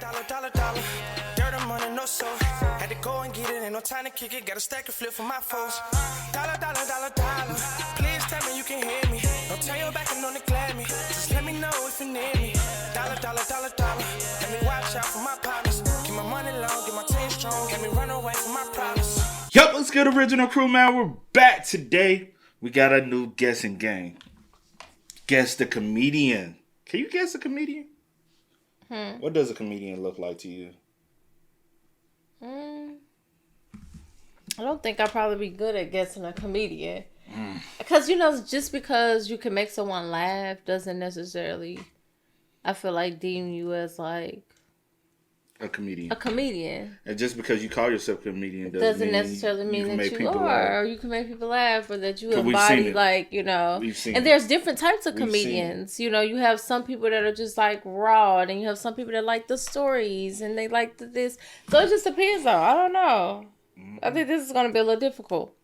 Dollar. Dirt and money, no soul. Had to go and get it, ain't no time to kick it. Got a stack of flip for my foes. Dollar. Please tell me you can hear me. Don't turn your back and don't neglect me. Just let me know if you need me. Dollar. Let me watch out for my partners. Keep my money long, get my team strong. Let me run away from my problems. Yup, what's good, original crew, man? We're back today. We got a new guessing game. Guess the comedian. Can you guess a comedian? What does a comedian look like to you? I don't think I'll probably be good at guessing a comedian. Because, just because you can make someone laugh doesn't necessarily, I feel like, deem you as, like... A comedian. And just because you call yourself a comedian doesn't necessarily mean that you are. Laugh. Or you can make people laugh, or that you embody, like, And there's different types of comedians. You have some people that are just, like, raw, and you have some people that like the stories, and they like this. So it just depends, though. I don't know. I think this is going to be a little difficult.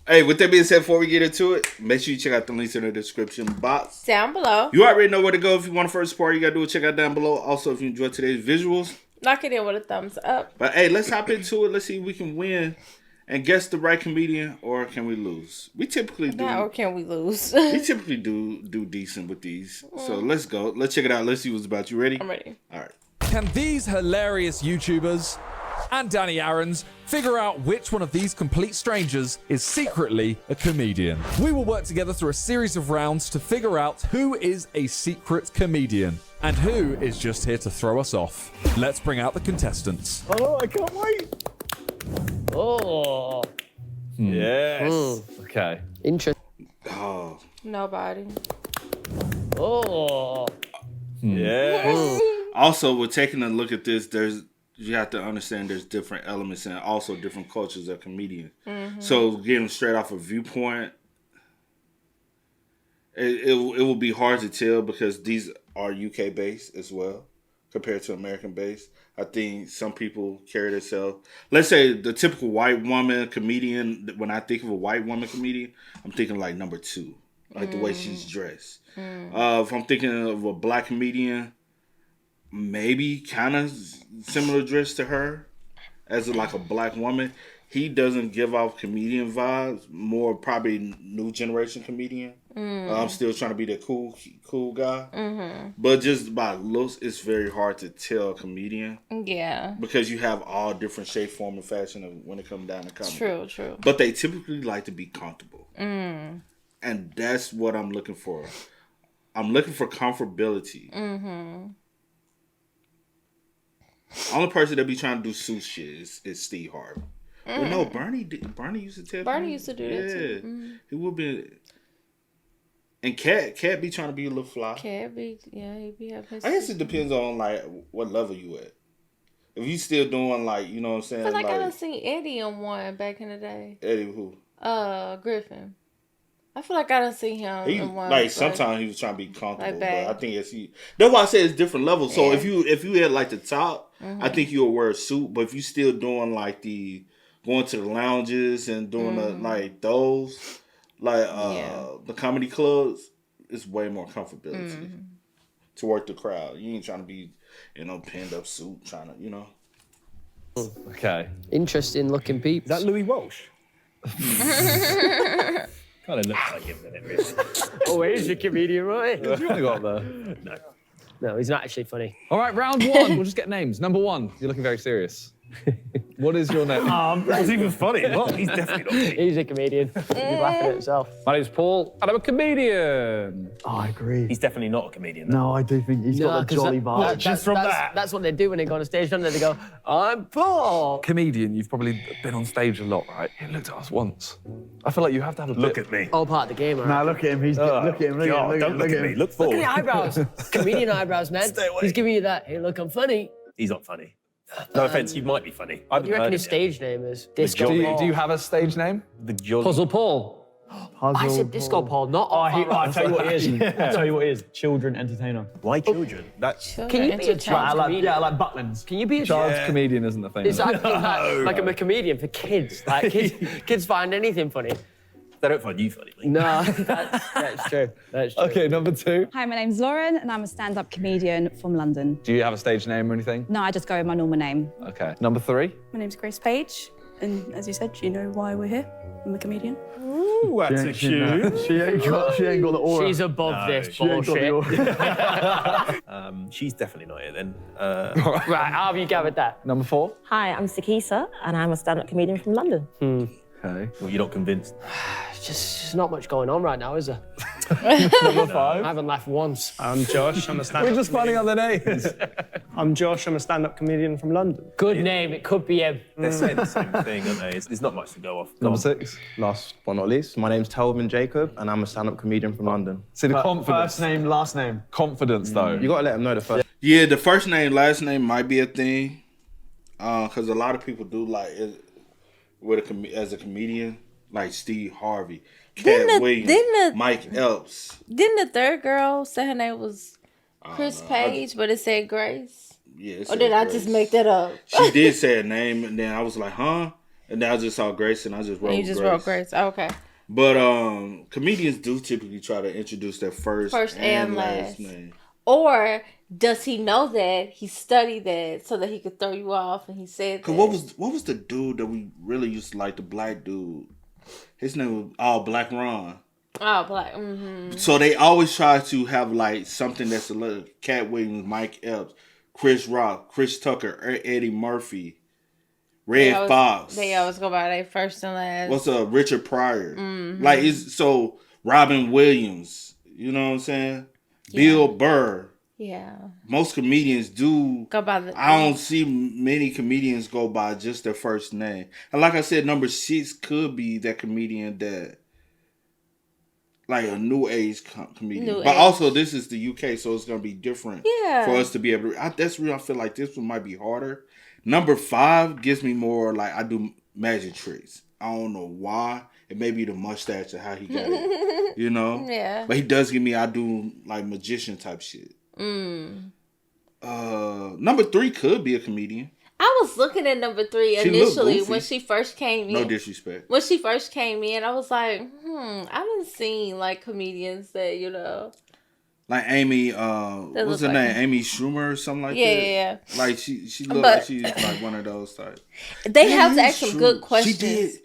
Hey, with that being said, before we get into it, make sure you check out the links in the description box. Down below. You already know where to go. If you want to first support, you got to do it. Check out down below. Also, if you enjoyed today's visuals, knock it in with a thumbs up. But hey, let's hop into it. Let's see if we can win and guess the right comedian, or can we lose? We typically do. Or can we lose? We typically do decent with these. So let's go. Let's check it out. Let's see what's about. You ready? I'm ready. All right. Can these hilarious YouTubers and Danny Aarons figure out which one of these complete strangers is secretly a comedian? We will work together through a series of rounds to figure out who is a secret comedian and who is just here to throw us off. Let's bring out the contestants. Oh, I can't wait. Oh. Yes. Okay. Interesting. Oh. Nobody. Oh. Yes. Also, we're taking a look at this. You have to understand there's different elements and also different cultures of comedians. So getting straight off a viewpoint, it will be hard to tell because these are UK based as well compared to American based. I think some people carry themselves. Let's say the typical white woman comedian. When I think of a white woman comedian, I'm thinking like number 2, like the way she's dressed. If I'm thinking of a black comedian, maybe kind of similar dress to her as like a black woman. He doesn't give off comedian vibes, more probably new generation comedian. I'm still trying to be the cool guy. But just by looks, it's very hard to tell a comedian. Yeah. Because you have all different shape, form, and fashion when it comes down to comedy. True. But they typically like to be comfortable. And that's what I'm looking for. I'm looking for comfortability. Only person that be trying to do suit shit is Steve Harvey. But no, Bernie used to tell. Bernie used to do that too. He would be. And Cat be trying to be a little fly. Cat be, he be having his... I guess it depends on like what level you at. If you still doing like, you know what I'm saying? I feel like I done seen Eddie on one back in the day. Eddie who? Griffin. I feel like I done seen him in one. Like sometimes he was trying to be comfortable, but I think that's why I say it's different levels. So if you had like the top, I think you'll wear a suit. But if you still doing like going to the lounges and doing those, the comedy clubs, it's way more comfortability to work the crowd. You ain't trying to be, pinned up suit, trying to, Okay. Interesting looking peeps. Is that Louis Walsh? Kind of looks like him, doesn't it, really? Oh, he's a comedian, right? Have you only got there? No, he's not actually funny. All right, round 1. We'll just get names. Number 1. You're looking very serious. What is your name? That's even funny. What? He's definitely not funny. He's a comedian. He's laughing at himself. My name's Paul, and I'm a comedian. Oh, I agree. He's definitely not a comedian. No, I do think he's got a jolly vibe. That's what they do when they go on stage, don't they? They go, I'm Paul. Comedian, you've probably been on stage a lot, right? He looked at us once. I feel like you have to have a Look at me. All part of the game, right? Nah, look at him. Look at him. Don't look at me. Look forward. Look at the eyebrows. Comedian eyebrows, man. Stay away. He's giving you that, hey, look, I'm funny. He's not funny. No offense, you might be funny. I What do you reckon his stage name is? Disco Do Paul. you have a stage name? The Jolly. Puzzle Paul. I said Disco Paul, not I'll tell you what it is. I'll tell you what it is. Children entertainer. Why children? That's... Can you be a child comedian? Yeah, like Butlins. Can you be a Child's comedian isn't the thing. It's like I'm a comedian for kids. Like kids find anything funny. They don't find you funny, mate. No, that's true. That's true. Okay, number 2. Hi, my name's Lauren, and I'm a stand-up comedian from London. Do you have a stage name or anything? No, I just go with my normal name. Okay. Number 3. My name's Grace Page, and as you said, you know why we're here. I'm a comedian. Ooh, that's a cue. She ain't got the aura. She's above this bullshit. She's definitely not here then. Right, how have you gathered that? Number 4. Hi, I'm Sakisa, and I'm a stand-up comedian from London. Okay. Well, you're not convinced. Just not much going on right now, is there? Number 5. I haven't laughed once. I'm Josh. I'm a stand-up. We're just finding out the names. I'm Josh. I'm a stand-up comedian from London. Good name. It could be him. They're saying the same thing, aren't they? There's not much to go off. Number 6. Last but not least, my name's Telvin Jacob, and I'm a stand-up comedian from London. See the confidence. First name, last name. Confidence, though. You gotta let them know the first. Yeah, the first name, last name might be a thing, because a lot of people do like it with as a comedian, like Steve Harvey, Cat Williams, Mike Epps. Didn't the third girl say her name was Chris Page, but it said Grace? Yeah. Or did I just make that up? She did say a name, and then I was like, huh? And then I just saw Grace, and I just wrote And you just wrote Grace. Oh, okay. But comedians do typically try to introduce their first and last name. Or does he know that he studied that so that he could throw you off and he said that? Cause what was the dude that we really used to like, the black dude? His name was Black Ron. Oh, Black. Mm-hmm. So they always try to have like something that's a little Cat Williams, Mike Epps, Chris Rock, Chris Tucker, Eddie Murphy, Red Fox. They always go by their first and last. What's Richard Pryor? Mm-hmm. Like so Robin Williams. You know what I'm saying? Yeah. Bill Burr. Yeah. Most comedians do go by the. I don't see many comedians go by just their first name. And like I said, number 6 could be that comedian that, like a new age comedian. But also, this is the UK, so it's gonna be different. Yeah. For us to be able to. That's where I feel like this one might be harder. Number 5 gives me more like I do magic tricks. I don't know why. It may be the mustache or how he got it. You know. Yeah. But he does give me. I do like magician type shit. Number 3 could be a comedian. I was looking at number 3 initially when she first came in. No disrespect. When she first came in, I was like, I haven't seen like comedians that, you know. Like Amy, what's her name? Amy Schumer or something like that? Yeah. Like she looks like she's like one of those types. They have to ask some good questions. She did.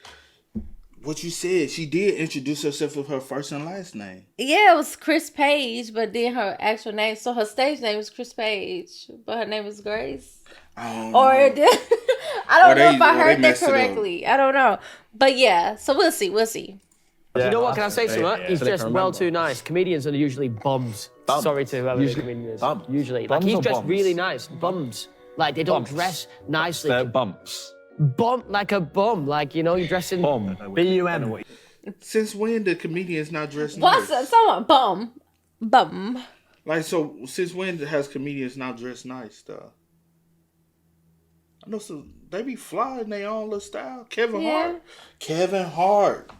What you said, she did introduce herself with her first and last name. Yeah, it was Chris Page, but then her actual name, so her stage name was Chris Page, but her name was Grace. I don't know if I heard that correctly. I don't know. But yeah, so we'll see. Yeah. You know what, can I say something? He's just well too nice. Comedians are usually bums. Sorry to whoever the comedian is. Usually. Like, he's just really nice. Bums. Like, they don't dress nicely. They're bumps. Bump like a bum, like, you know, you're dressing bum. B-U-M. Since when the comedians not dressed nice? What's someone bum? Like, so since when has comedians not dressed nice though? I know they be fly in their own little style. Kevin Hart.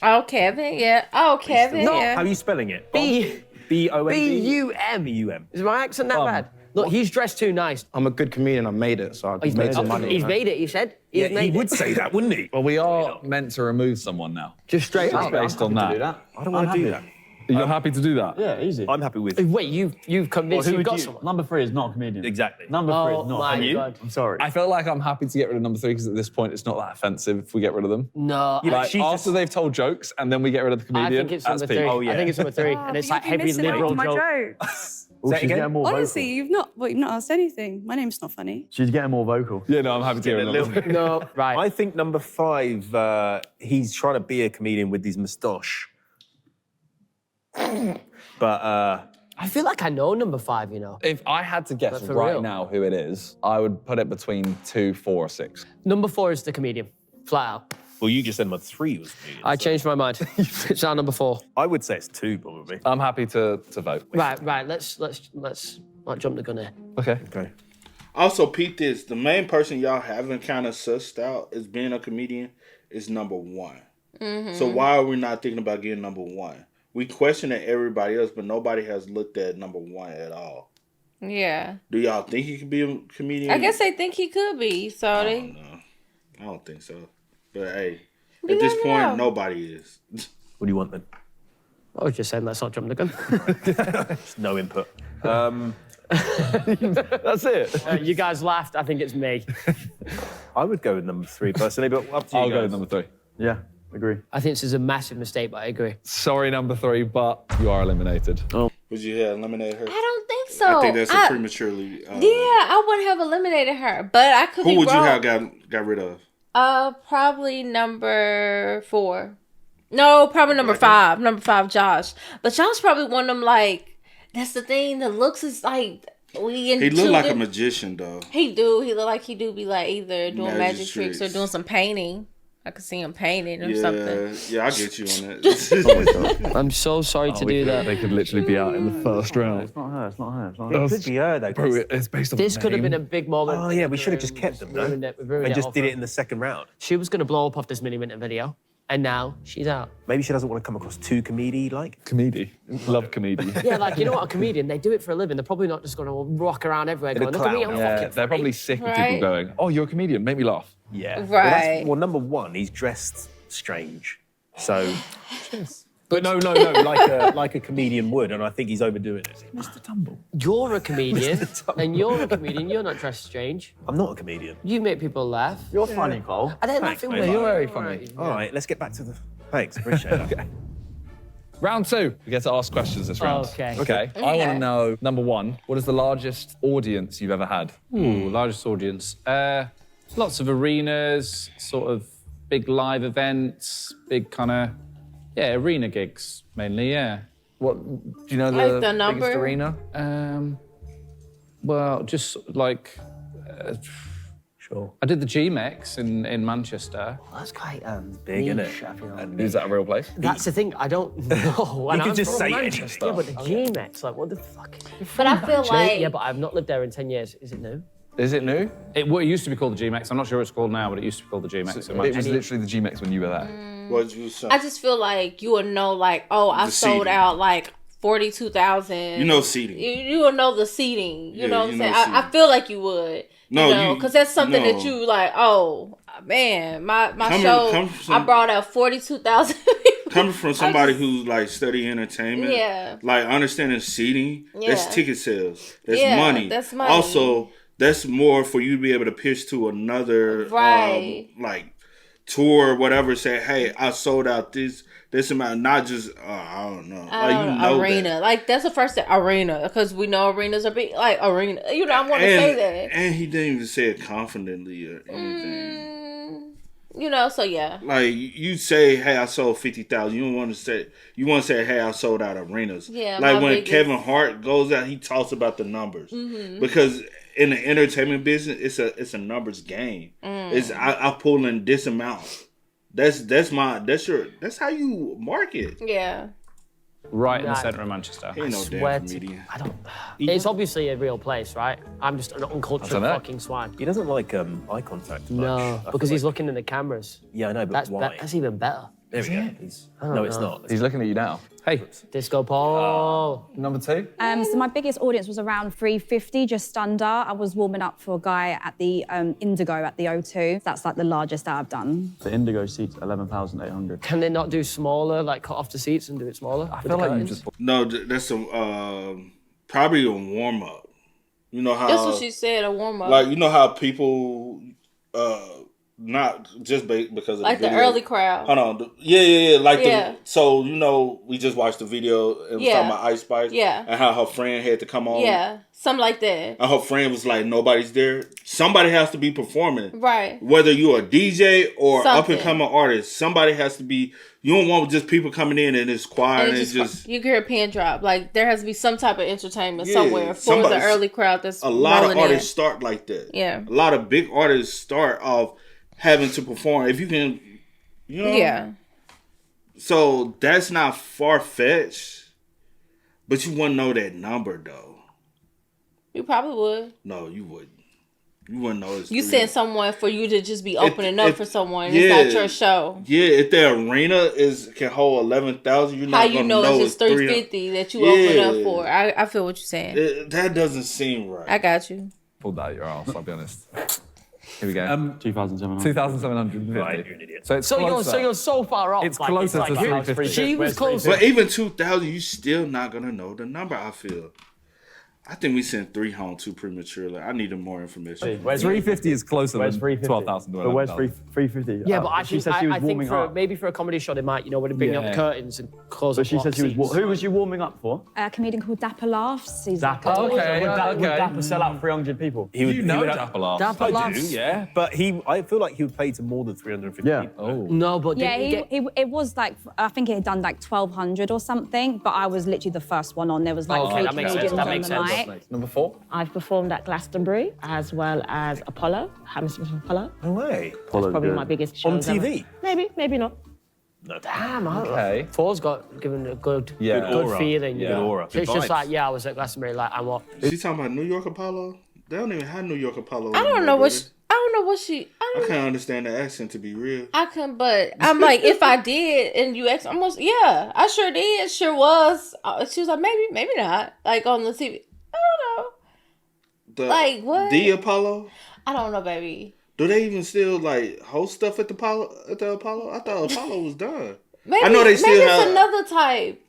Oh, Kevin, yeah. Oh, Kevin, yeah. How are you spelling it? B-U-M. B-U-M. Is my accent that bad? Look, he's dressed too nice. I'm a good comedian. I made it, so I've made some money. He's made it, he said. He would say that, wouldn't he? Well, we are meant to remove someone now. Just straight up. Based on that. I don't want to do that. You're happy to do that? Yeah, easy. I'm happy with. Wait, you've convinced you've got someone. Number 3 is not a comedian. Exactly. Number 3 is not. And you? God. I'm sorry. I feel like I'm happy to get rid of number 3 because at this point it's not that offensive if we get rid of them. No. Yeah, like, after they've told jokes and then we get rid of the comedian. I think it's number 3. Oh, yeah. I think it's number 3. And it's like heavy liberal jokes. She's getting more Honestly, you've not asked anything. My name's not funny. She's getting more vocal. Yeah, no, I'm happy to get rid of number 3. No, right. I think number 5, he's trying to be a comedian with his moustache. But I feel like I know number 5, you know. If I had to guess for right real. now who it is, I would put it between 2, 4, or 6. Number 4 is the comedian, flat out. well, you just said number 3 was comedian. I changed my mind. It's our number 4. I would say it's 2 probably. I'm happy to vote. Right. Let's not jump the gun here. Okay. Also, peep this. The main person y'all haven't kind of sussed out as being a comedian is number 1. Mm-hmm. So why are we not thinking about getting number 1? We question everybody else, but nobody has looked at number 1 at all. Yeah. Do y'all think he could be a comedian? I guess they think he could be, so I don't think so. But hey, at this point, nobody is. What do you want then? I was just saying, let's not jump the gun. No input. That's it. You guys laughed. I think it's me. I would go with number 3 personally, but up to you I'll guys. go with number 3. Yeah, agree. I think this is a massive mistake, but I agree. Sorry, number 3, but you are eliminated. Would you have eliminated her? I don't think so. I think that's a prematurely. Yeah, I wouldn't have eliminated her, but I could be Who would wrong. you have got rid of? Probably number 4. No, probably number 5. Number 5, Josh. But Josh probably one of them, like, that's the thing. The looks is like He look like a magician though. He do. He look like he do be like either doing magic Magic tricks or tricks. doing some painting. I could see him painting or something. Yeah, I get you on that. I'm so sorry to do that. They could literally be out in the first round. It's not her. It's not her. It's not It her. could be her though. Bro, it's based on This the could have name. been a big moment. Oh yeah, we should have just kept them, no? Ruined it, we ruined And it just all did for it her. in the second round. She was going to blow up off this mini-minute video, and now she's out. Maybe she doesn't want to come across too comedy-like. Comedy. Love comedy. Yeah, like, you know what, a comedian, they do it for a living. They're probably not just going to rock around everywhere In a going, look at me, I'm clown. Yeah, fucking they're probably sick of people Right. going, oh, you're a comedian, make me laugh. Yeah. Right. Well, number 1, he's dressed strange. So, but no, like a comedian would, and I think he's overdoing it. Mr. Tumble. You're a comedian, and you're a comedian. You're not dressed strange. I'm not a comedian. You make people laugh. You're funny, Cole. I don't Thanks, feel mate. You're very funny. All right, let's get back to the. Thanks, appreciate that. Okay. Round 2. We get to ask questions this round. Okay. Okay. I want to know, number 1, what is the largest audience you've ever had? Ooh, largest audience. Lots of arenas, sort of big live events, big kind of, arena gigs mainly, yeah. What, do you know Like the the number? biggest arena? Well, just like, Sure. I did the GMEX in Manchester. That's quite Big, isn't niche, it? I feel. And Is that a real place? That's the thing, I don't know. And could I'm just from say it. Manchester. Yeah, but the GMEX, like, what the fuck? But I feel like Yeah, but I've not lived there in 10 years. Is it new? Is it new? It used to be called the GMEX. I'm not sure what it's called now, but it used to be called the GMEX in It was Manchester. literally the GMEX when you were there. What you say? I just feel like you would know, like, oh, I The sold seating. out like 42,000. You know seating. You will know the seating. You Yeah, know what you I'm know saying? I seating. feel like you would. No, you because that's something that no. you like. Oh man, my Coming- show. coming from I brought out 42,000 people. Coming from somebody who's like study entertainment, Yeah. like understanding seating, that's Yeah. ticket sales, that's Yeah, money. that's money. Also, that's more for you to be able to pitch to another Right. like tour or whatever. Say, hey, I sold out this amount, not just I don't know, like you know arena. that. Like that's the first thing, arena, because we know arenas are big. Like arena, you know, I want to say that. And he didn't even say it confidently or anything. You know, so yeah. Like you say, hey, I sold 50,000. You don't want to say. You want to say, hey, I sold out arenas. Yeah, like my when biggest- Kevin Hart goes out, he talks about the numbers Mm-hmm. because in the entertainment business, it's a numbers game. It's I pull in this amount. That's how you market. Yeah. Right in the Nah. centre of Manchester. He ain't no Swear damn to- comedian. I don't. It's obviously a real place, right? I'm just an uncultured dunno. fucking swine. He doesn't like eye contact much. No, I feel because he's like- looking in the cameras. Yeah, I know, but why? That's even better. There we go. No, it's not. He's looking at you now. Hey, Disco Paul. Number 2? So my biggest audience was around 350, just under. I was warming up for a guy at the Indigo at the O2. That's like the largest that I've done. The Indigo seats 11,800. Can they not do smaller, like cut off the seats and do it smaller? I feel like you just... No, that's a probably a warm up. You know how That's what she said, a warm up. like you know how people not just because of Like the the video. early crowd. Hold on. Yeah. Like Yeah. so we just watched the video and was Yeah. talking about Ice Spice. Yeah. And how her friend had to come on. Yeah, something like that. And her friend was like, nobody's there. Somebody has to be performing. Right. Whether you're a DJ or up Something. and coming artist, somebody has to be. You don't want just people coming in and it's quiet And and it's it's just you can hear a pin drop. Like there has to be some type of entertainment Yeah, somewhere for somebody- the early crowd. That's a lot of rolling in. artists start like that. Yeah. A lot of big artists start off having to perform. If you can, you know. Yeah. So that's not far fetched, but you wouldn't know that number though. You probably would. No, you wouldn't. You wouldn't know it's You three. send someone for you to just be opening up it- for someone. yeah. It's not your show. Yeah, if the arena can hold 11,000, you're not How gonna you know it's just 300. 350 that you open up Yeah. for? I feel what you're saying. That doesn't seem right. I got you. Pulled that out your ass, I'll be honest. Here we go. 2,700. 2,750. Right, you're an idiot. So it's So closer. you're so far off. It's closer to 350. She was closer. But even 2,000, you still not gonna know the number. I feel. I think we sent 3 home too prematurely. I needed more information. Where's 350 is closer than 12,000. But where's 350? Yeah, but I she think, said she was I think warming up. maybe for a comedy show they might, when they bring up curtains and close But up. she said she was. Who was you warming up for? A comedian called Dapper Laughs. He's Dapper. like Would Dapper sell out 300 people? He would, You he know would Dapper Laughs. Dapper I Laughs. do, yeah. But I feel like he would play to more than 350 Yeah. people. Oh. No, but Yeah, didn't he get- it was like, I think it had done like 1,200 or something, but I was literally the first one on. There was like 3 that makes sense, comedians that on makes the sense. night. Number 4. I've performed at Glastonbury as well as Apollo, Hammersmith Apollo. No way. That's probably my biggest show. On TV? Maybe not. Damn, Okay. Four's got given a good Yeah. good aura. feeling. Yeah. Good aura. So it's Good just vibes. like, I was at Glastonbury, like, and what? Is she talking about New York Apollo? They don't even have New York Apollo. I don't know what she. I can't understand the accent, to be real. I can, but I'm like, if I did, and you asked, almost, yeah, I sure did, sure was. She was like, maybe not, like on the TV. I don't know. Like, what? The Apollo? I don't know, baby. Do they even still like host stuff at the Apollo? I thought Apollo was done. Maybe, I know they still maybe have it's another type.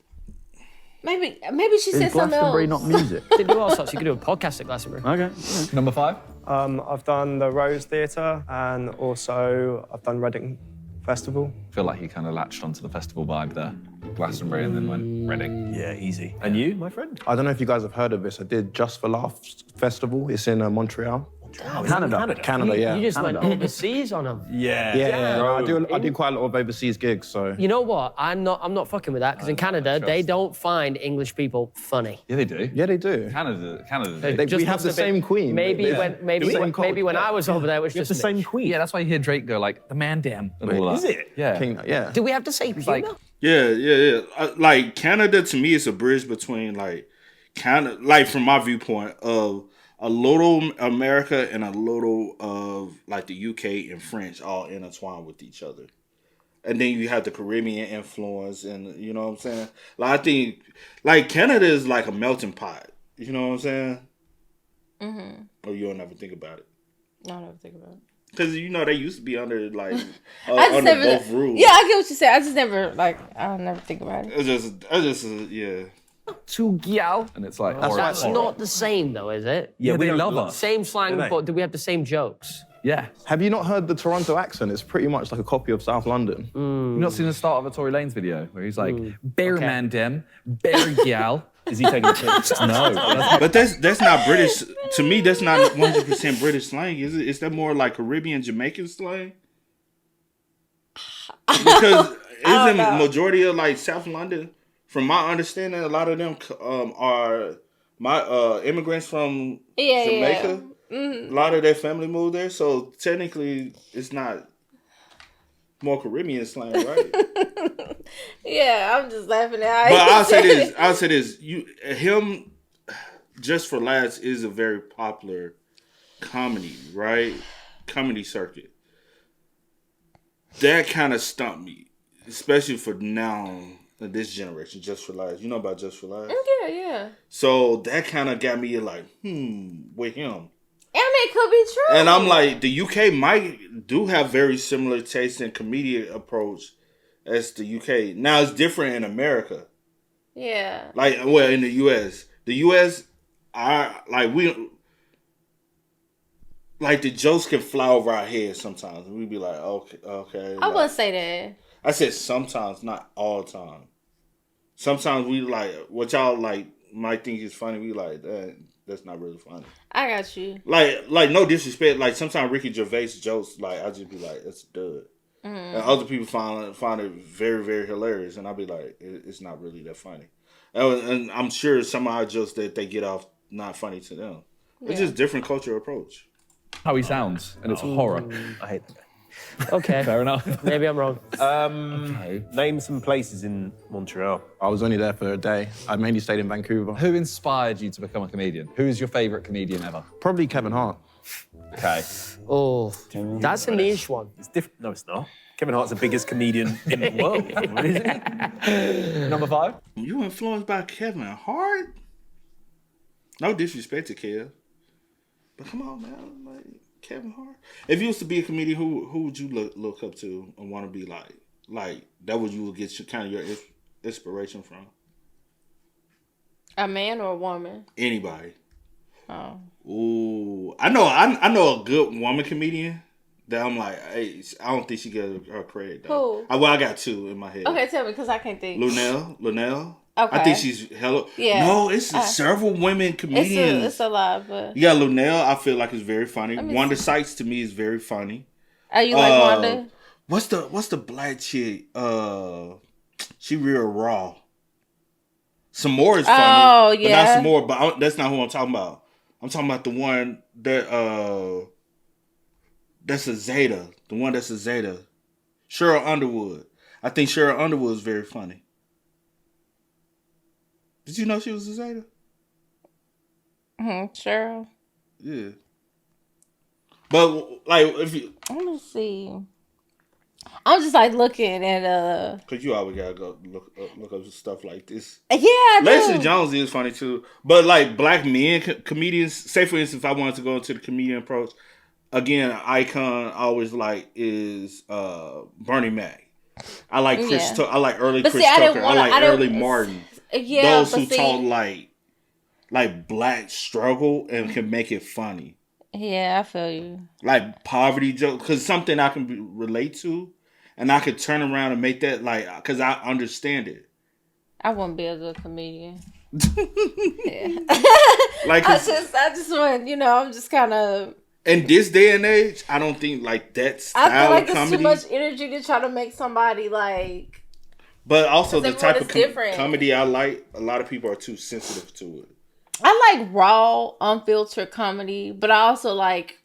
Maybe she said something Glastonbury else. not music? They do all sorts. You could do a podcast at Glastonbury. Okay. Number 5. I've done the Rose Theatre and also I've done Reading Festival. I feel like he kind of latched onto the festival vibe there. Glastonbury and then went Reading. Yeah, easy. And you, my friend? I don't know if you guys have heard of this. I did Just for Laughs Festival. It's in Montreal. Canada, yeah. You just went overseas on them. Yeah. I do quite a lot of overseas gigs, so. You know what? I'm not fucking with that because in Canada they don't find English people funny. Yeah, they do. Yeah, they do. Canada. We have the same queen. Maybe when I was over there, it was just the same queen. Yeah, that's why you hear Drake go like the man damn and all that. Is it? Yeah. Yeah. Do we have the same queen? Yeah. Like Canada to me is a bridge between like Canada, like from my viewpoint of a little America and a little of like the UK and French all intertwined with each other. And then you have the Caribbean influence and you know what I'm saying? Like I think like Canada is like a melting pot. You know what I'm saying? Mm-hmm. Or you don't ever think about it. I don't ever think about it. Because they used to be under like under both rules. Yeah, I get what you say. I just never I'll never think about it. I just yeah. To gyal. And it's like That's not the same though, is it? Yeah, we love her. Same slang, but do we have the same jokes? Yeah. Have you not heard the Toronto accent? It's pretty much like a copy of South London. You've not seen the start of a Tory Lanez video where he's like, bear man dem, bear gal. Is he taking a piss? No. But that's not British. To me, that's not 100% British slang, is it? Is that more like Caribbean, Jamaican slang? Because isn't majority of like South London, from my understanding, a lot of them are immigrants from Jamaica. Yeah. Mm-hmm. A lot of their family moved there, so technically it's not more Caribbean slang, right? Yeah, I'm just laughing at. But I'll say this. Him, Just for Laughs is a very popular comedy, right? Comedy circuit. That kind of stumped me, especially for now, this generation. Just for Laughs, you know about Just for Laughs? Yeah. So that kind of got me like, with him. I mean, it could be true. And I'm like, the UK do have very similar taste and comedic approach as the UK. Now it's different in America. Yeah. In the US. The US, the jokes can fly over our heads sometimes. And we'd be like, okay. I wouldn't say that. I said sometimes, not all the time. Sometimes we what y'all might think is funny, we like, that's not really funny. I got you. Like no disrespect. Like sometimes Ricky Gervais jokes, I just be like, that's a dud. Mm-hmm. And other people find it very, very hilarious, and I'll be like, it's not really that funny. And I'm sure some of our jokes that they get off not funny to them. It's just different cultural approach. How he sounds, and it's horror. I hate that. Okay. Fair enough. Maybe I'm wrong. Name some places in Montreal. I was only there for a day. I mainly stayed in Vancouver. Who inspired you to become a comedian? Who is your favourite comedian ever? Probably Kevin Hart. Okay. Oh, that's a niche one. It's different. No, it's not. Kevin Hart's the biggest comedian in the world. Isn't he? Number 5? You influenced by Kevin Hart? No disrespect to Kev. But come on, man. Kevin Hart. If you used to be a comedian, who would you look up to and want to be like? Like that would you would get kind of your inspiration from? A man or a woman? Anybody. Oh. Ooh, I know a good woman comedian that I'm like, hey, I don't think she gets her credit. Though. Who? I got two in my head. Okay, tell me because I can't think. Lunel. Okay. I think she's hella. Yeah. No, it's several women comedians. It's a lot, but yeah, Lunel. I feel like is very funny. Wanda Sykes to me is very funny. Are you like Wanda? What's the black chick? She real raw. Some more is funny. Oh yeah. But not some more. But that's not who I'm talking about. I'm talking about the one that that's a Zeta. The one that's a Zeta. Cheryl Underwood. I think Cheryl Underwood is very funny. Did you know she was a Zeta? Cheryl. Yeah. But like if you let me see. I'm just like looking at cause you always gotta go look up stuff like this. Yeah, I Leslie do. Jones is funny too, but like black men comedians. Say for instance, if I wanted to go into the comedian approach, again, icon I always like is Bernie Mac. I like Chris. I like early Chris Tucker. I like early Martin. Yeah, those who talk like black struggle and can make it funny. Yeah, I feel you. Like poverty joke, because something I can relate to, and I could turn around and make that like, because I understand it. I wouldn't be a good comedian. Yeah. Like I just want, I'm just kind of. In this day and age, I don't think like that style I feel like of comedy. it's too much energy to try to make somebody like. But also the type of different. comedy I like, a lot of people are too sensitive to it. I like raw, unfiltered comedy, but I also like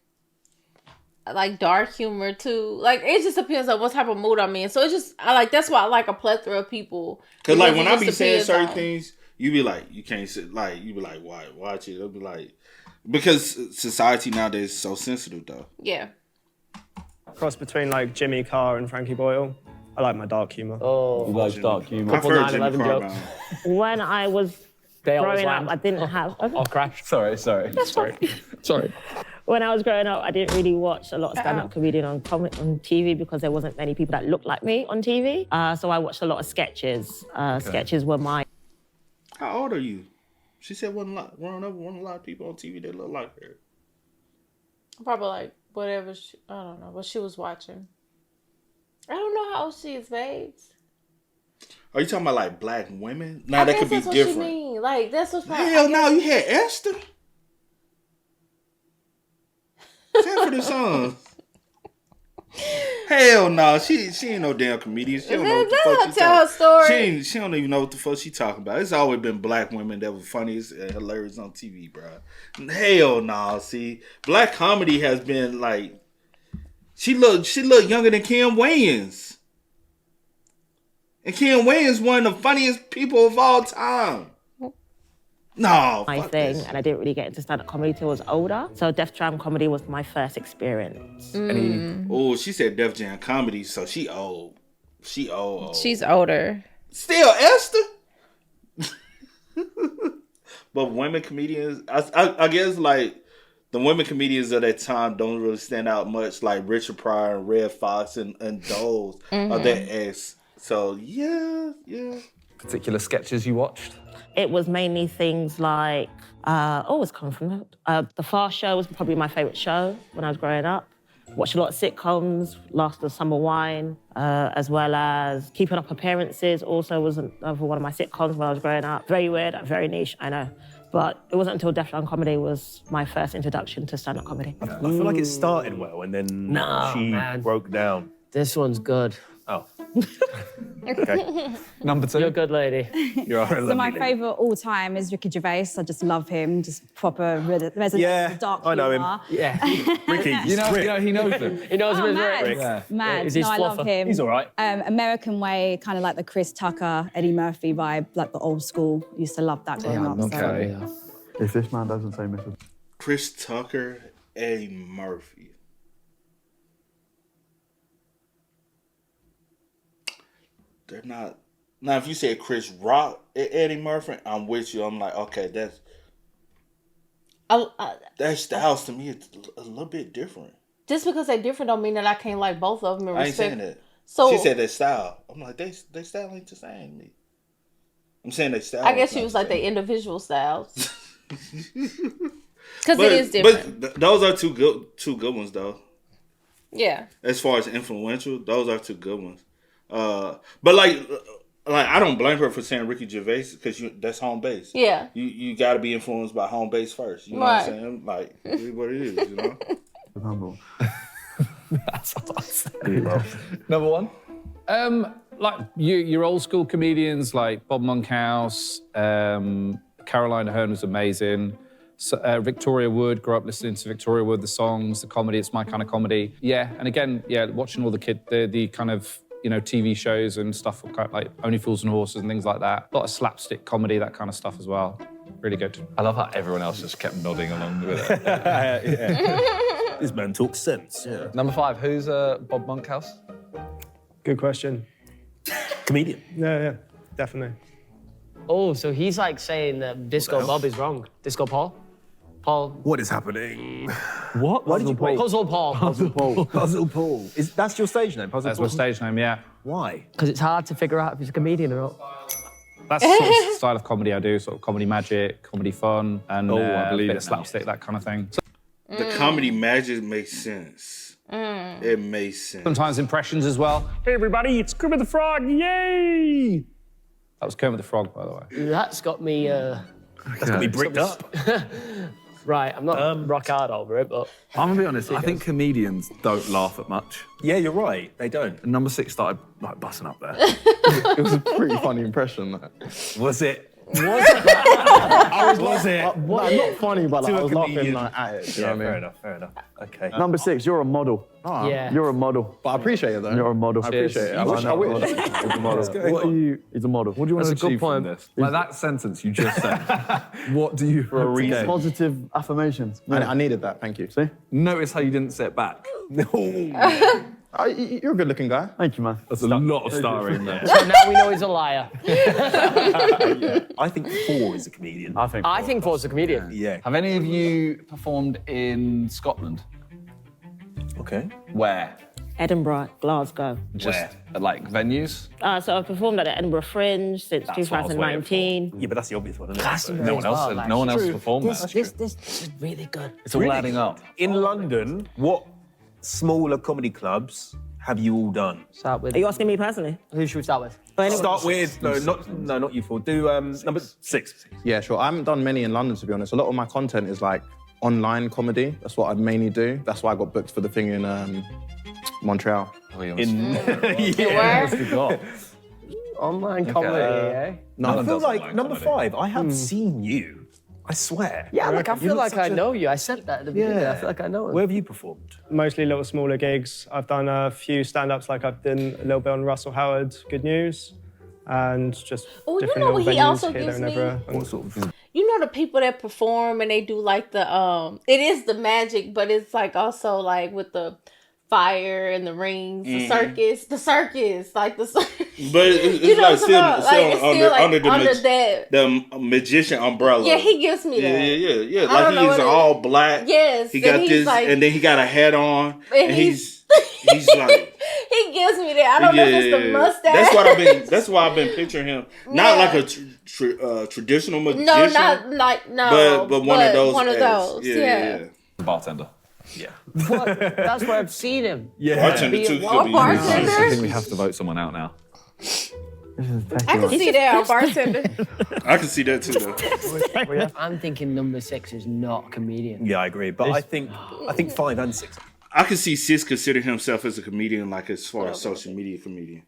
dark humor too. Like it just depends on what type of mood I'm in. So that's why I like a plethora of people. Because like when I be saying certain things, you be like, you can't sit like you be like, why watch it? I'll be like, because society nowadays is so sensitive though. Yeah. Cross between like Jimmy Carr and Frankie Boyle. I like my dark humor. Oh, you like dark humor. I've heard Jimmy Carr now. When I was growing up, I didn't have. I'll crash. Sorry. Sorry. When I was growing up, I didn't really watch a lot of stand-up comedian on TV because there wasn't many people that looked like me on TV. So I watched a lot of sketches. Sketches were my. How old are you? She said wasn't a lot of people on TV that look like her. Probably like whatever. I don't know what she was watching. I don't know how old she is, babes. Are you talking about like black women? Nah, that could be different. That's what you mean. Like that's what's probably. Hell no, you had Esther. Sanford and Sons. Hell no, she ain't no damn comedian. She don't know what the fuck she tell her story. She don't even know what the fuck she talking about. It's always been black women that were funny and hilarious on TV, bro. Hell no, see, black comedy has been like she look younger than Kim Wayans, and Kim Wayans one of the funniest people of all time. No, my thing, and I didn't really get into stand-up comedy till I was older. So Def Jam comedy was my first experience. Oh, she said Def Jam comedy, so she old. She old. She's older. Still Esther. But women comedians, I guess like the women comedians of that time don't really stand out much, like Richard Pryor and Red Fox and those of that S. So yeah. Particular sketches you watched? It was mainly things like, it's come from The Fast Show was probably my favourite show when I was growing up. Watched a lot of sitcoms, Last of the Summer Wine, as well as Keeping Up Appearances also was another one of my sitcoms when I was growing up. Very weird, very niche, I know. But it wasn't until Def Jam comedy was my first introduction to stand-up comedy. I feel like it started well and then she broke down. This one's good. Oh. Okay. Number 2. You're a good lady. You are a So my lovely lady. favourite all time is Ricky Gervais. I just love him. Just proper resident of dark I know him. humour. Yeah. Ricky, You know, he knows them. He knows him as mad. Rick. Yeah. Mad. Is he No, I love fluffer? him. He's all right. American Way, kind of like the Chris Tucker, Eddie Murphy vibe, like the old school. Used to love that growing up. Okay. If this man doesn't say Mrs. Chris Tucker, Eddie Murphy. They're not. Now, if you say Chris Rock, Eddie Murphy, I'm with you. I'm like, okay, that's. Their styles to me is a little bit different. Just because they're different don't mean that I can't like both of them and I ain't respect. saying that. So she said their style. I'm like, they style ain't the same to me. I'm saying they style. I guess she was like their individual styles. Because it is different. But those are two good ones though. Yeah. As far as influential, those are two good ones. But like I don't blame her for saying Ricky Gervais because that's home base. Yeah. You got to be influenced by home base first. You know what I'm saying? Like, it is what it is, you know? Humble. That's awesome. Number one? Like your old school comedians like Bob Monkhouse, Caroline Aherne was amazing. So, Victoria Wood, grew up listening to Victoria Wood, the songs, the comedy, it's my kind of comedy. Yeah, and again, watching all the kind of, TV shows and stuff like Only Fools and Horses and things like that. A lot of slapstick comedy, that kind of stuff as well. Really good. I love how everyone else just kept nodding along with it. This man talks sense. Yeah. Number 5, who's Bob Monkhouse? Good question. Comedian. Yeah, definitely. Oh, so he's like saying that Disco Bob is wrong. Disco Paul? Paul. What is happening? What? Why did you break? Puzzle Paul. Puzzle Paul. Puzzle Paul. That's your stage name? Puzzle That's Paul? my stage name, yeah. Why? Because it's hard to figure out if he's a comedian or not. That's the sort of style of comedy I do, sort of comedy magic, comedy fun, and I believe a bit it of slapstick, that kind of thing. The comedy magic makes sense. It makes sense. Sometimes impressions as well. Hey everybody, it's Kermit the Frog, yay! That was Kermit the Frog, by the way. That's got me... That's got me bricked up. Right, I'm not rock hard over it, but... I'm gonna be honest, I think comedians don't laugh at much. Yeah, you're right, they don't. And number 6 started like busting up there. It was a pretty funny impression. Was it? Was it? Not funny, but like, I was laughing like, at it. You know what I mean? Fair enough. Okay. Number 6, you're a model. Oh, yeah. You're a model. But I appreciate it though. You're a model. I appreciate it. I wish. He's a model. What are you? He's a model. What do you want to achieve from this? Like that sentence you just said. What do you for a reason? Positive affirmations. I needed that. Thank you. See? Notice how you didn't sit back. You're a good-looking guy. Thank you, man. That's a lot of starring there. So now we know he's a liar. I think 4 is a comedian. I think 4's a comedian. Yeah. Have any of you performed in Scotland? Okay. Where? Edinburgh, Glasgow. Just at like venues? So I've performed at the Edinburgh Fringe since 2019. Yeah, but that's the obvious one, isn't it? Glastonbury No one else. as well, No one else actually. performed This is really good. It's all adding up. In London, what smaller comedy clubs have you all done? Start with... Are you asking me personally? Who should we start with? Start with... No, not you 4. Do number 6. Yeah, sure. I haven't done many in London, to be honest. A lot of my content is like online comedy. That's what I mainly do. That's why I got booked for the thing in Montreal. Yeah. Online comedy, eh? No, I feel like number 5, I have seen you. I swear. Yeah, like I feel like I know you. I said that at the beginning. I feel like I know him. Where have you performed? Mostly little smaller gigs. I've done a few stand-ups, like I've done a little bit on Russell Howard, Good News, and just different little what he venues also here, gives there, and me? everywhere. What sort of... You know the people that perform and they do like the it is the magic, but it's like also like with the fire and the rings, the circus, like the circus. But it's like still under the magician umbrella. Yeah, he gives me that. Yeah. Like he's all black. Yes. He got this, like, and then he got a hat on, and he's like. He gives me that. I don't know if it's the mustache. That's why I've been picturing him. Not like a traditional magician. No, not like but one of those. One of those. Yeah. The bartender. Yeah. What? That's where I've seen him. Yeah. Bartender too. Bartender? I think we have to vote someone out now. I can see that, bartender. I can see that too, though. I'm thinking number 6 is not a comedian. Yeah, I agree. But I think 5 and 6. I can see Sis consider himself as a comedian, like as far as social media comedian.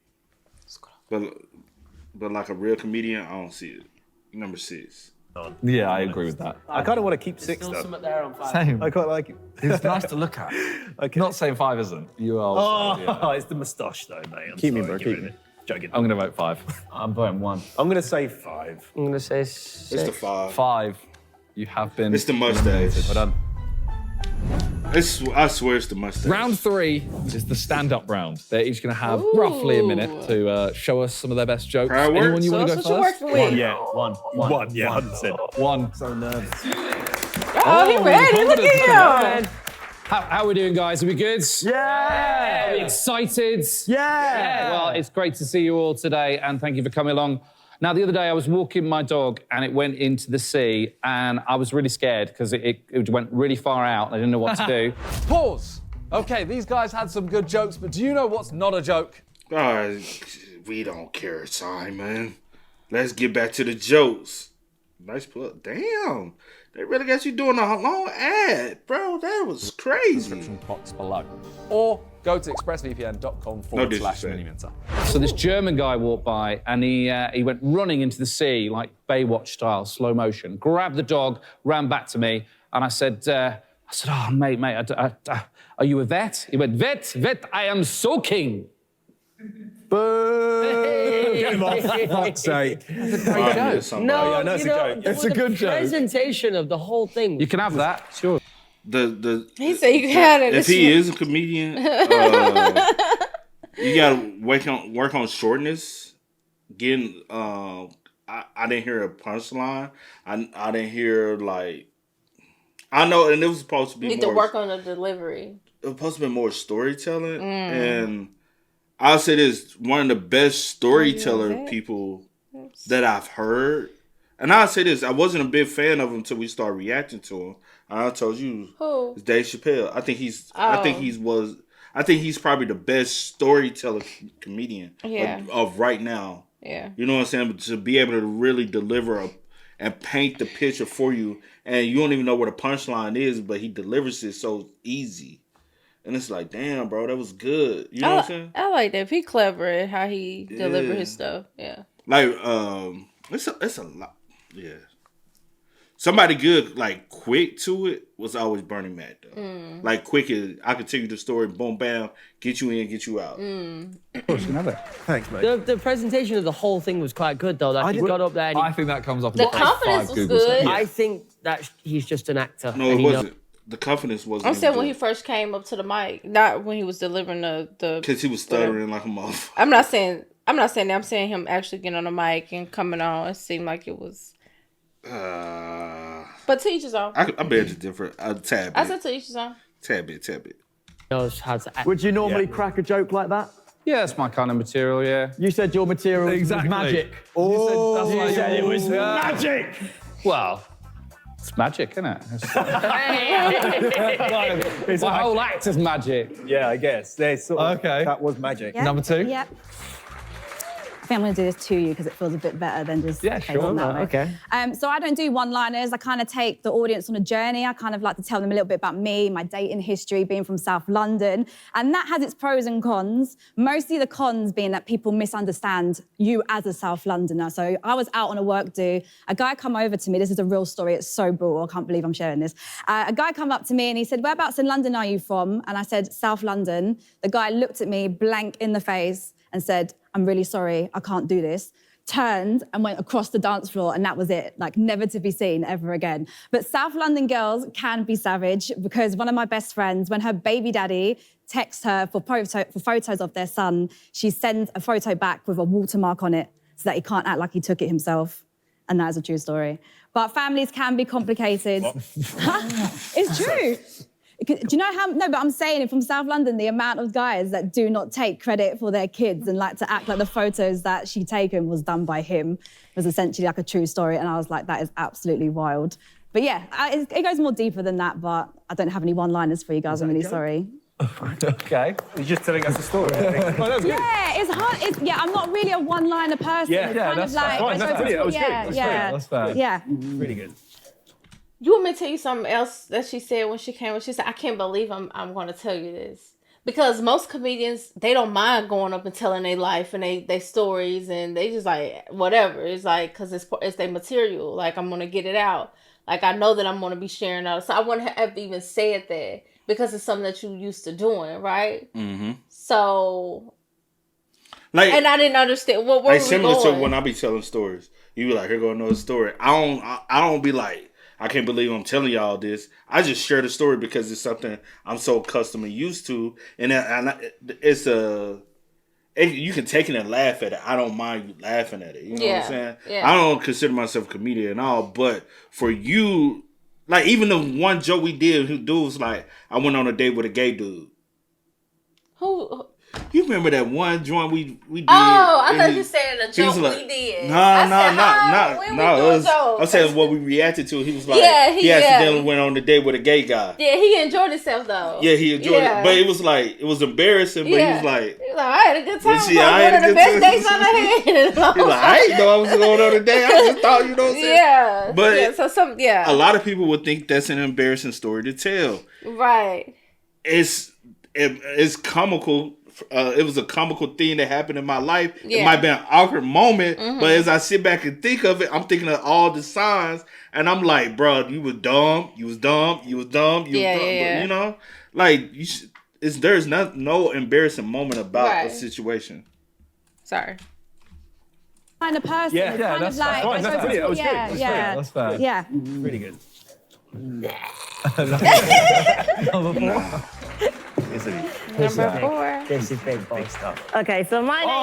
But like a real comedian, I don't see it. Number 6. Yeah, I agree with that. I kind of want to keep 6 though. There on 5. Same. I quite like it. It's nice to look at. Okay. Not saying 5 isn't. You are. It's the moustache though, mate. Keep me, bro. Keep me. Joking. I'm going to vote 5. I'm voting 1. I'm going to say 5. I'm going to say 6. It's the 5. 5. You have been. It's the mustache. Well done. I swear it's the mustache. Round 3 is the stand-up round. They're each going to have roughly a minute to show us some of their best jokes. Anyone you want to go first? Yeah, 1. Yeah, 100%. 1. So nervous. Oh, he ready. Look at him. How are we doing, guys? Are we good? Yeah! Are we excited? Yeah! Well, it's great to see you all today, and thank you for coming along. Now, the other day, I was walking my dog, and it went into the sea, and I was really scared because it went really far out, and I didn't know what to do. Pause. Okay, these guys had some good jokes, but do you know what's not a joke? We don't care, Simon. Let's get back to the jokes. Nice plug. Damn. They really got you doing a long ad, bro. That was crazy. Description box below. Or go to expressvpn.com/miniminter. So this German guy walked by, and he went running into the sea, like Baywatch style, slow motion, grabbed the dog, ran back to me, and I said, oh, mate, are you a vet? He went, vet, I am soaking. Boo! Get him off, for fuck's sake. That's a great joke. No, it's a joke. It's a good joke. Presentation of the whole thing. You can have that, sure. He said you had it. If he is a comedian, you gotta work on shortness. Getting, I didn't hear a punchline. I didn't hear I know, and it was supposed to be. Need to work on the delivery. It was supposed to be more storytelling, and I'll say this: one of the best storyteller people that I've heard. And I'll say this: I wasn't a big fan of him until we started reacting to him. I told you, who? It's Dave Chappelle. I think he's probably the best storyteller comedian of right now. Yeah. You know what I'm saying? But to be able to really deliver and paint the picture for you, and you don't even know what a punchline is, but he delivers it so easy. And it's like, damn, bro, that was good. You know what I'm saying? I like that. He clever at how he deliver his stuff. Yeah. Like, it's a lot. Yeah. Somebody good, like, quick to it was always Bernie Mac, though. Like, quick is, I could tell you the story, boom, bam, get you in, get you out. Thanks, mate. The presentation of the whole thing was quite good, though. Like, he got up there and I think that comes up. The confidence was good. I think that he's just an actor. No, it wasn't. The confidence wasn't. I'm saying when he first came up to the mic, not when he was delivering the. Because he was stuttering like a motherfucker. I'm not saying that. I'm saying him actually getting on the mic and coming on. It seemed like it was. But to each his own. I bet it's different. A tad bit. I said to each his own. Tad bit. Knows how to act. Would you normally crack a joke like that? Yeah, that's my kind of material, yeah. You said your material was magic. Oh, you said it was magic. Well, it's magic, isn't it? My whole act is magic. Yeah, I guess. That was magic. Yeah. Number 2? Yeah. I think I'm going to do this to you because it feels a bit better than just sure. that way. Okay. So I don't do one-liners. I kind of take the audience on a journey. I kind of like to tell them a little bit about me, my dating history, being from South London. And that has its pros and cons. Mostly the cons being that people misunderstand you as a South Londoner. So I was out on a work do. A guy come over to me. This is a real story. It's so brutal. I can't believe I'm sharing this. A guy come up to me and he said, "Whereabouts in London are you from?" And I said, "South London." The guy looked at me blank in the face and said, "I'm really sorry, I can't do this." Turned and went across the dance floor, and that was it. Like, never to be seen ever again. But South London girls can be savage, because one of my best friends, when her baby daddy texts her for photos of their son, she sends a photo back with a watermark on it so that he can't act like he took it himself. And that is a true story. But families can be complicated. It's true. Do you know how? No, but I'm saying from South London, the amount of guys that do not take credit for their kids and like to act like the photos that she taken was done by him was essentially like a true story. And I was like, that is absolutely wild. But yeah, it goes more deeper than that, but I don't have any one-liners for you guys. I'm really sorry. Okay. You're just telling us a story. Yeah, it's hard. I'm not really a one-liner person. Yeah, it's kind of like, that's brilliant. That was yeah, good. yeah, That's fair. yeah. Really good. You want me to tell you something else that she said when she came? She said, "I can't believe I'm going to tell you this." Because most comedians, they don't mind going up and telling their life and they stories, and they just like, whatever. It's like, because it's their material. Like, I'm going to get it out. Like, I know that I'm going to be sharing out. So I wouldn't have even said that because it's something that you used to doing, right? Mm-hmm. So, like, and I didn't understand. What like, similar to when I be telling stories. You be like, here go another story. I don't be like, I can't believe I'm telling y'all this. I just share the story because it's something I'm so accustomed and used to. And it's you can take it and laugh at it. I don't mind you laughing at it. You know what I'm saying? Yeah. I don't consider myself a comedian at all. But for you Like, even the one joke we did, who dude was like, I went on a date with a gay dude. Who? You remember that one joint we did? Oh, I thought you said a joke like, we did. No. I'm saying what we reacted to. He was like, he accidentally went on the date with a gay guy. Yeah, he enjoyed himself though. Yeah, he enjoyed it, but it was like, it was embarrassing. But he was like, I had a good time. I had one of the best dates I ever had. He was like, I didn't know I was going on a date. I just thought, you know what I'm saying? Yeah, but a lot of people would think that's an embarrassing story to tell. Right. It's comical. It was a comical thing that happened in my life. Yeah. It might be an awkward moment, but as I sit back and think of it, I'm thinking of all the signs, and I'm like, bro, you was dumb, you was dumb. You know, like there's no embarrassing moment about a situation. Sorry. Kind of person. Yeah, That's fine. That's brilliant. That was good. That's fair. Yeah. Really good. Number 4. This is big stuff. Okay, so my name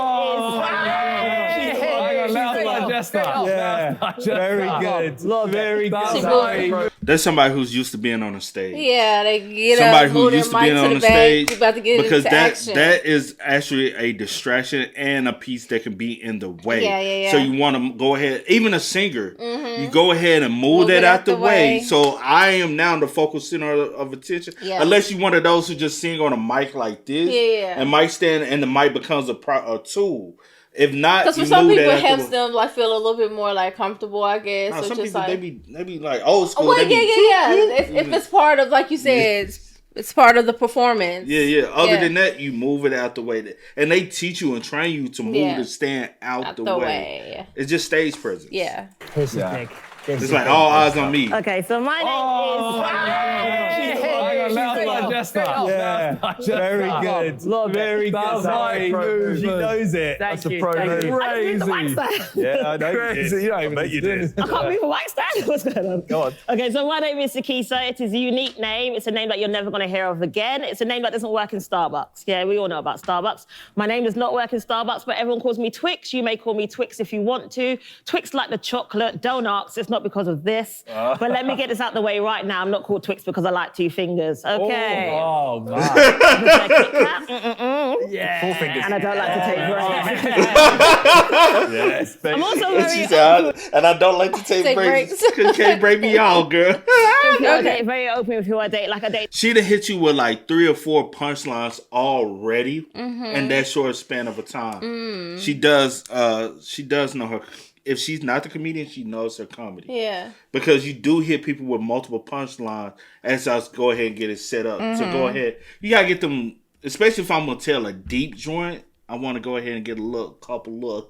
is... Very good. Very good. There's somebody who's used to being on a stage. Yeah, they get somebody up, who's used to being on the stage, about to get because into action. that is actually a distraction and a piece that can be in the way. Yeah. So you want to go ahead, even a singer, you go ahead and move that out the way. So I am now the focal center of attention. Yeah. Unless you're one of those who just sing on a mic like this, and mic stand, and the mic becomes a tool. If not, because for some people it helps them like feel a little bit more like comfortable, I guess. No, so some just people like they be like old school. Well, yeah. If it's part of, like you said, it's part of the performance. Yeah. Other than that, you move it out the way, and they teach you and train you to move the stand out the way. It's just stage presence. Yeah. It's like all eyes on me. Okay, so my name is... Very good. Very good. Sorry. She knows it. That's a pro move. Crazy. Yeah, I know. Crazy. You don't even bet you did. I can't move a wax stand. What's going on? Go on. Okay, so my name is Sakisa. It is a unique name. It's a name that you're never going to hear of again. It's a name that doesn't work in Starbucks. Yeah, we all know about Starbucks. My name does not work in Starbucks, but everyone calls me Twix. You may call me Twix if you want to. Twix like the chocolate. Don't ask. It's not because of this. But let me get this out the way right now. I'm not called Twix because I like 2 fingers. Okay. Oh, man. Yeah. 4 fingers. And I don't like to take breaks. Yes. I'm also very... and I don't like to take breaks. You can't break me out, girl. Okay, very open with who I date. Like I date... She'd have hit you with like 3 or 4 punchlines already in that short span of a time. She does know her... If she's not the comedian, she knows her comedy. Yeah. Because you do hit people with multiple punchlines as I go ahead and get it set up. So go ahead. You got to get them, especially if I'm going to tell a deep joint, I want to go ahead and get a couple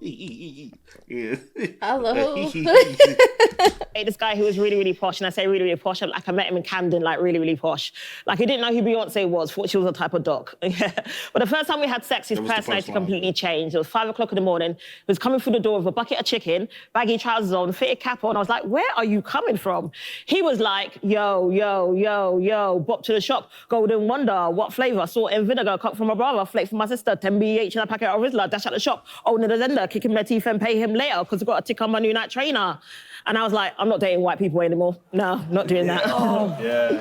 yeah. I love this guy who was really, really posh, and I say really, really posh. Like I met him in Camden, like really, really posh. Like he didn't know who Beyonce was, thought she was a type of doc. But the first time we had sex, his personality completely changed. It was 5 o'clock in the morning. He was coming through the door with a bucket of chicken, baggy trousers on, fitted cap on. I was like, where are you coming from? He was like, yo, bop to the shop, Golden Wonder, what flavour? Salt and vinegar, cut from my brother, flake from my sister, 10 BH and a packet of Rizzler, dash at the shop, owner the Zender, kick him their teeth and pay him later because I've got a tick on my new night trainer. And I was like, I'm not dating white people anymore. No, not doing that.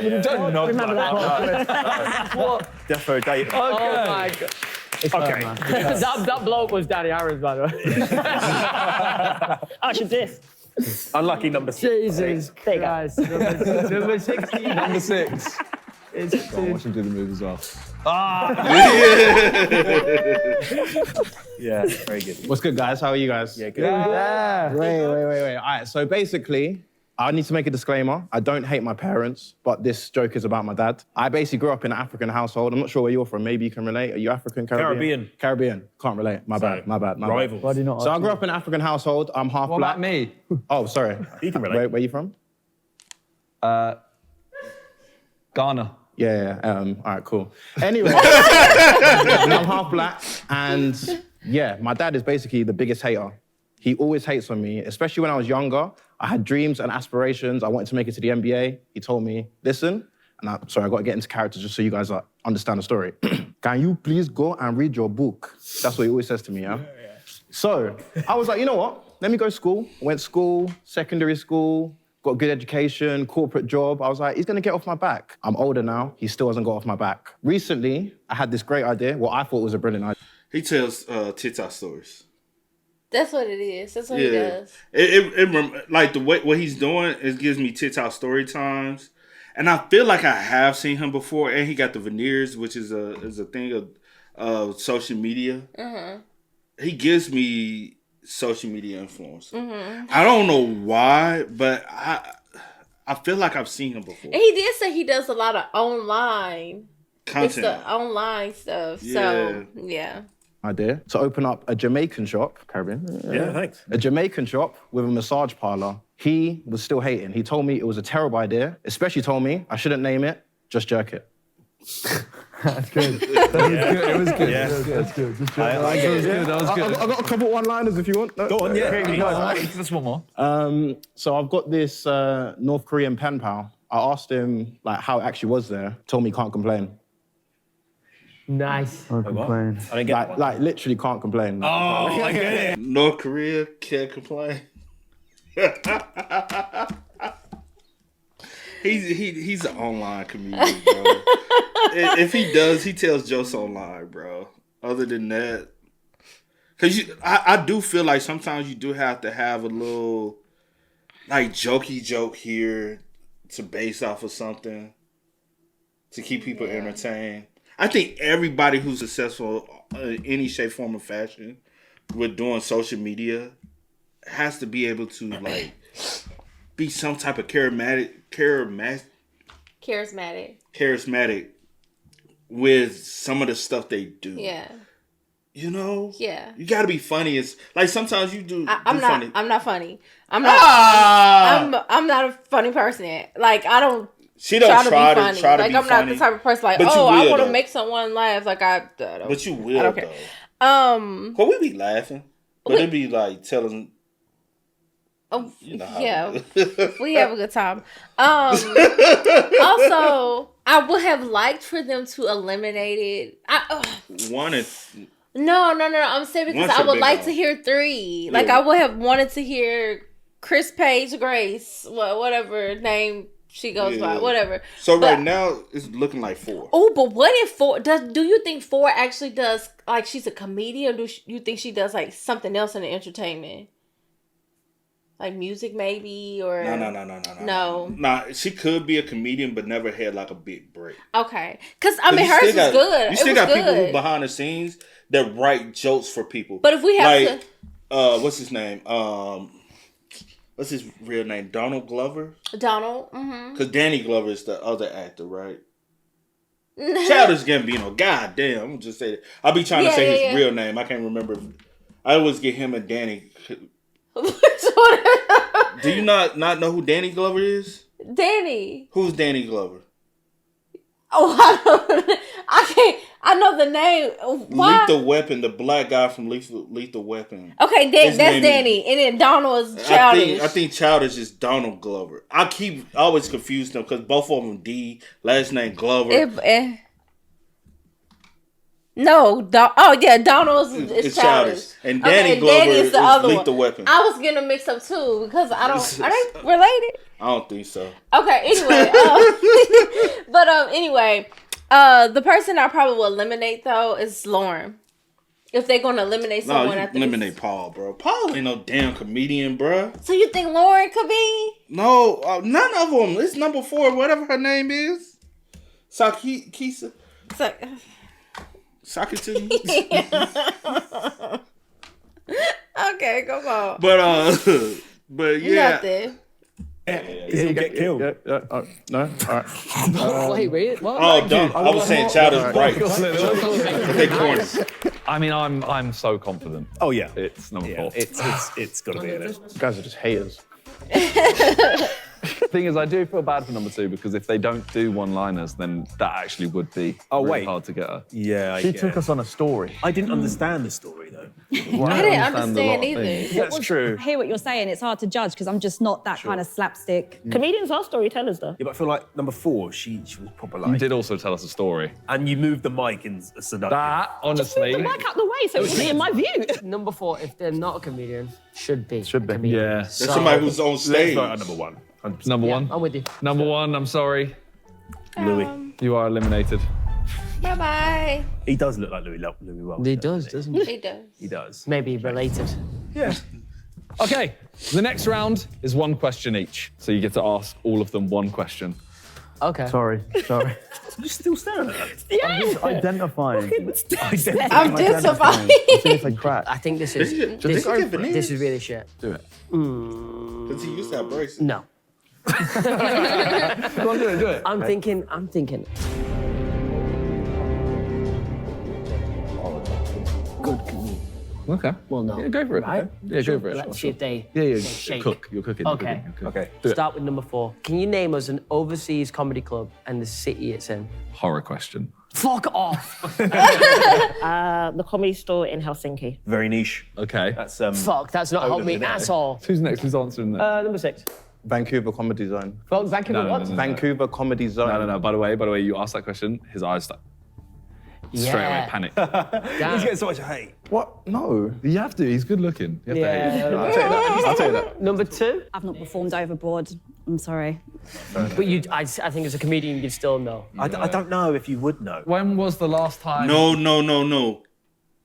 You don't know. Remember that? What? Defo dating. Okay. Oh my God. Okay. that bloke was Danny Aaron's, by the way. I should this. Unlucky number 6. Jesus Christ. Number 16. Number 6. Go on, watch him do the move as well. Yeah, very good. What's good, guys? How are you guys? Yeah, good. Yeah. Wait. All right, so basically, I need to make a disclaimer. I don't hate my parents, but this joke is about my dad. I basically grew up in an African household. I'm not sure where you're from. Maybe you can relate. Are you African, Caribbean? Caribbean. Can't relate. My bad. Rivals. Why do you not? So I grew up in an African household. I'm half What black. about me? Oh, sorry. You can relate. Where are you from? Ghana. Yeah. All right, cool. Anyway, I'm half black, and yeah, my dad is basically the biggest hater. He always hates on me, especially when I was younger. I had dreams and aspirations. I wanted to make it to the NBA. He told me, listen, and I got to get into character just so you guys understand the story. Can you please go and read your book? That's what he always says to me, yeah? So I was like, you know what? Let me go to school. Went to school, secondary school, got a good education, corporate job. I was like, he's gonna get off my back. I'm older now, he still hasn't got off my back. Recently, I had this great idea, what I thought was a brilliant idea. He tells TikTok stories. That's what it is. That's what he does. Like the way what he's doing, it gives me TikTok story times. And I feel like I have seen him before, and he got the veneers, which is a thing of social media. Mm-hmm. He gives me social media influence. Mm-hmm. I don't know why, but I feel like I've seen him before. And he did say he does a lot of online content, it's the online stuff. Yeah. So yeah. Idea to open up a Jamaican shop, Caribbean. Yeah, thanks. A Jamaican shop with a massage parlor. He was still hating. He told me it was a terrible idea, especially told me I shouldn't name it, just jerk it. That's good. That was good. It was good. Yeah. That's good. Just I get it. That was good. I got a couple one-liners if you want. No. Go on, yeah. Just one more. So I've got this North Korean pen pal. I asked him like how it actually was there. Told me can't complain. Nice. Can't complain. I didn't get like literally can't complain. Oh, I get it. North Korea can't complain. He's an online comedian, bro. If he does, he tells jokes online, bro. Other than that, because I do feel like sometimes you do have to have a little like jokey joke here to base off of something to keep people entertained. I think everybody who's successful in any shape, form, or fashion with doing social media has to be able to like be some type of charismatic with some of the stuff they do. Yeah. You know? Yeah. You gotta be funny. It's like sometimes you do. I'm not funny. I'm not funny. I'm not a funny person. Like I don't. She don't try to funny. try to like be I'm funny. not the type of person like, But oh, I want to though. make someone laugh. Like I don't. But you will I don't care. though. Well, we be laughing, but it be like telling. Oh, you know how yeah, we have a good time. Also, I would have liked for them to eliminate it. No. I'm saying because I would like to hear 3. Like I would have wanted to hear Chris Page Grace, whatever name she goes by, whatever. So right now it's looking like 4. Oh, but what if 4 do you think 4 actually does like she's a comedian, or do you think she does like something else in the entertainment? Like music maybe, or No. Nah, she could be a comedian, but never had like a big break. Okay, because I mean hers is good. You still got people who behind the scenes that write jokes for people. But if we have what's his name? What's his real name? Donald Glover. Donald. Mm-hmm. Because Danny Glover is the other actor, right? Childish Gambino. God damn, I'm just saying. I'll be trying to say his real name. I can't remember. I always get him and Danny. Do you not know who Danny Glover is? Danny. Who's Danny Glover? Oh, I can't. I know the name. Why? Lethal Weapon, the black guy from Lethal Weapon. Okay, that's Danny, and then Donald is Childish. I think Childish is Donald Glover. I always confuse them because both of them D, last name Glover. Donald is Childish. And Danny Glover is the other Lethal Weapon. I was getting them mixed up too because I don't. Are they related? I don't think so. Okay. Anyway, anyway, the person I probably will eliminate though is Lauren. If they're going to eliminate someone, I think eliminate Paul, bro. Paul ain't no damn comedian, bro. So you think Lauren could be? No, none of them. It's number 4, whatever her name is. Kisa. Sock it to me. Okay, come on. But you got this. He'll get killed. No? All right. Wait, what? Oh, dumb. I was saying Childish Bright. They corny. I mean, I'm so confident. Oh, yeah. It's number 4. It's got to be in it. You guys are just haters. Thing is, I do feel bad for number 2 because if they don't do one-liners, then that actually would be really hard to get her. Yeah, she took us on a story. I didn't understand the story though. I didn't understand either. That's true. I hear what you're saying. It's hard to judge because I'm just not that kind of slapstick. Comedians are storytellers, though. Yeah, but I feel like number 4, she was proper like. You did also tell us a story. And you moved the mic in seductive. That, honestly. Just move the mic out the way so it's in my view. Number 4, if they're not a comedian, should be. Yeah. There's somebody who's on stage. Let's vote on number 1. Number one? I'm with you. Number one, I'm sorry. Louis. You are eliminated. Bye-bye. He does look like Louis Welch. He does, doesn't he? He does. He does. Maybe related. Yeah. Okay, the next round is one question each. So you get to ask all of them one question. Okay. Sorry. You're still staring at that. I'm just identifying. I'm identifying. I'm seeing if I crack. I think this is this is really shit. Do it. Because he used to have braces. No. Go on, do it. I'm thinking. Good comedian. Okay. Well, no. Yeah, go for it. Right? Yeah, go for it. Let's see if they shake. Cook. You're cooking. Okay. Okay. Start with number 4. Can you name us an overseas comedy club and the city it's in? Horror question. Fuck off. The Comedy Store in Helsinki. Very niche. Okay. That's Fuck, that's not helped me at all. Who's next? Who's answering that? Number 6. Vancouver Comedy Zone. Fuck, Vancouver what? Vancouver Comedy Zone. No. By the way, you asked that question. His eyes start straight away panic. He's getting so much hate. What? No. You have to. He's good looking. You have to hate him. I'll tell you that. Number 2. I've not performed overboard. I'm sorry. But I think as a comedian, you'd still know. I don't know if you would know. When was the last time? No.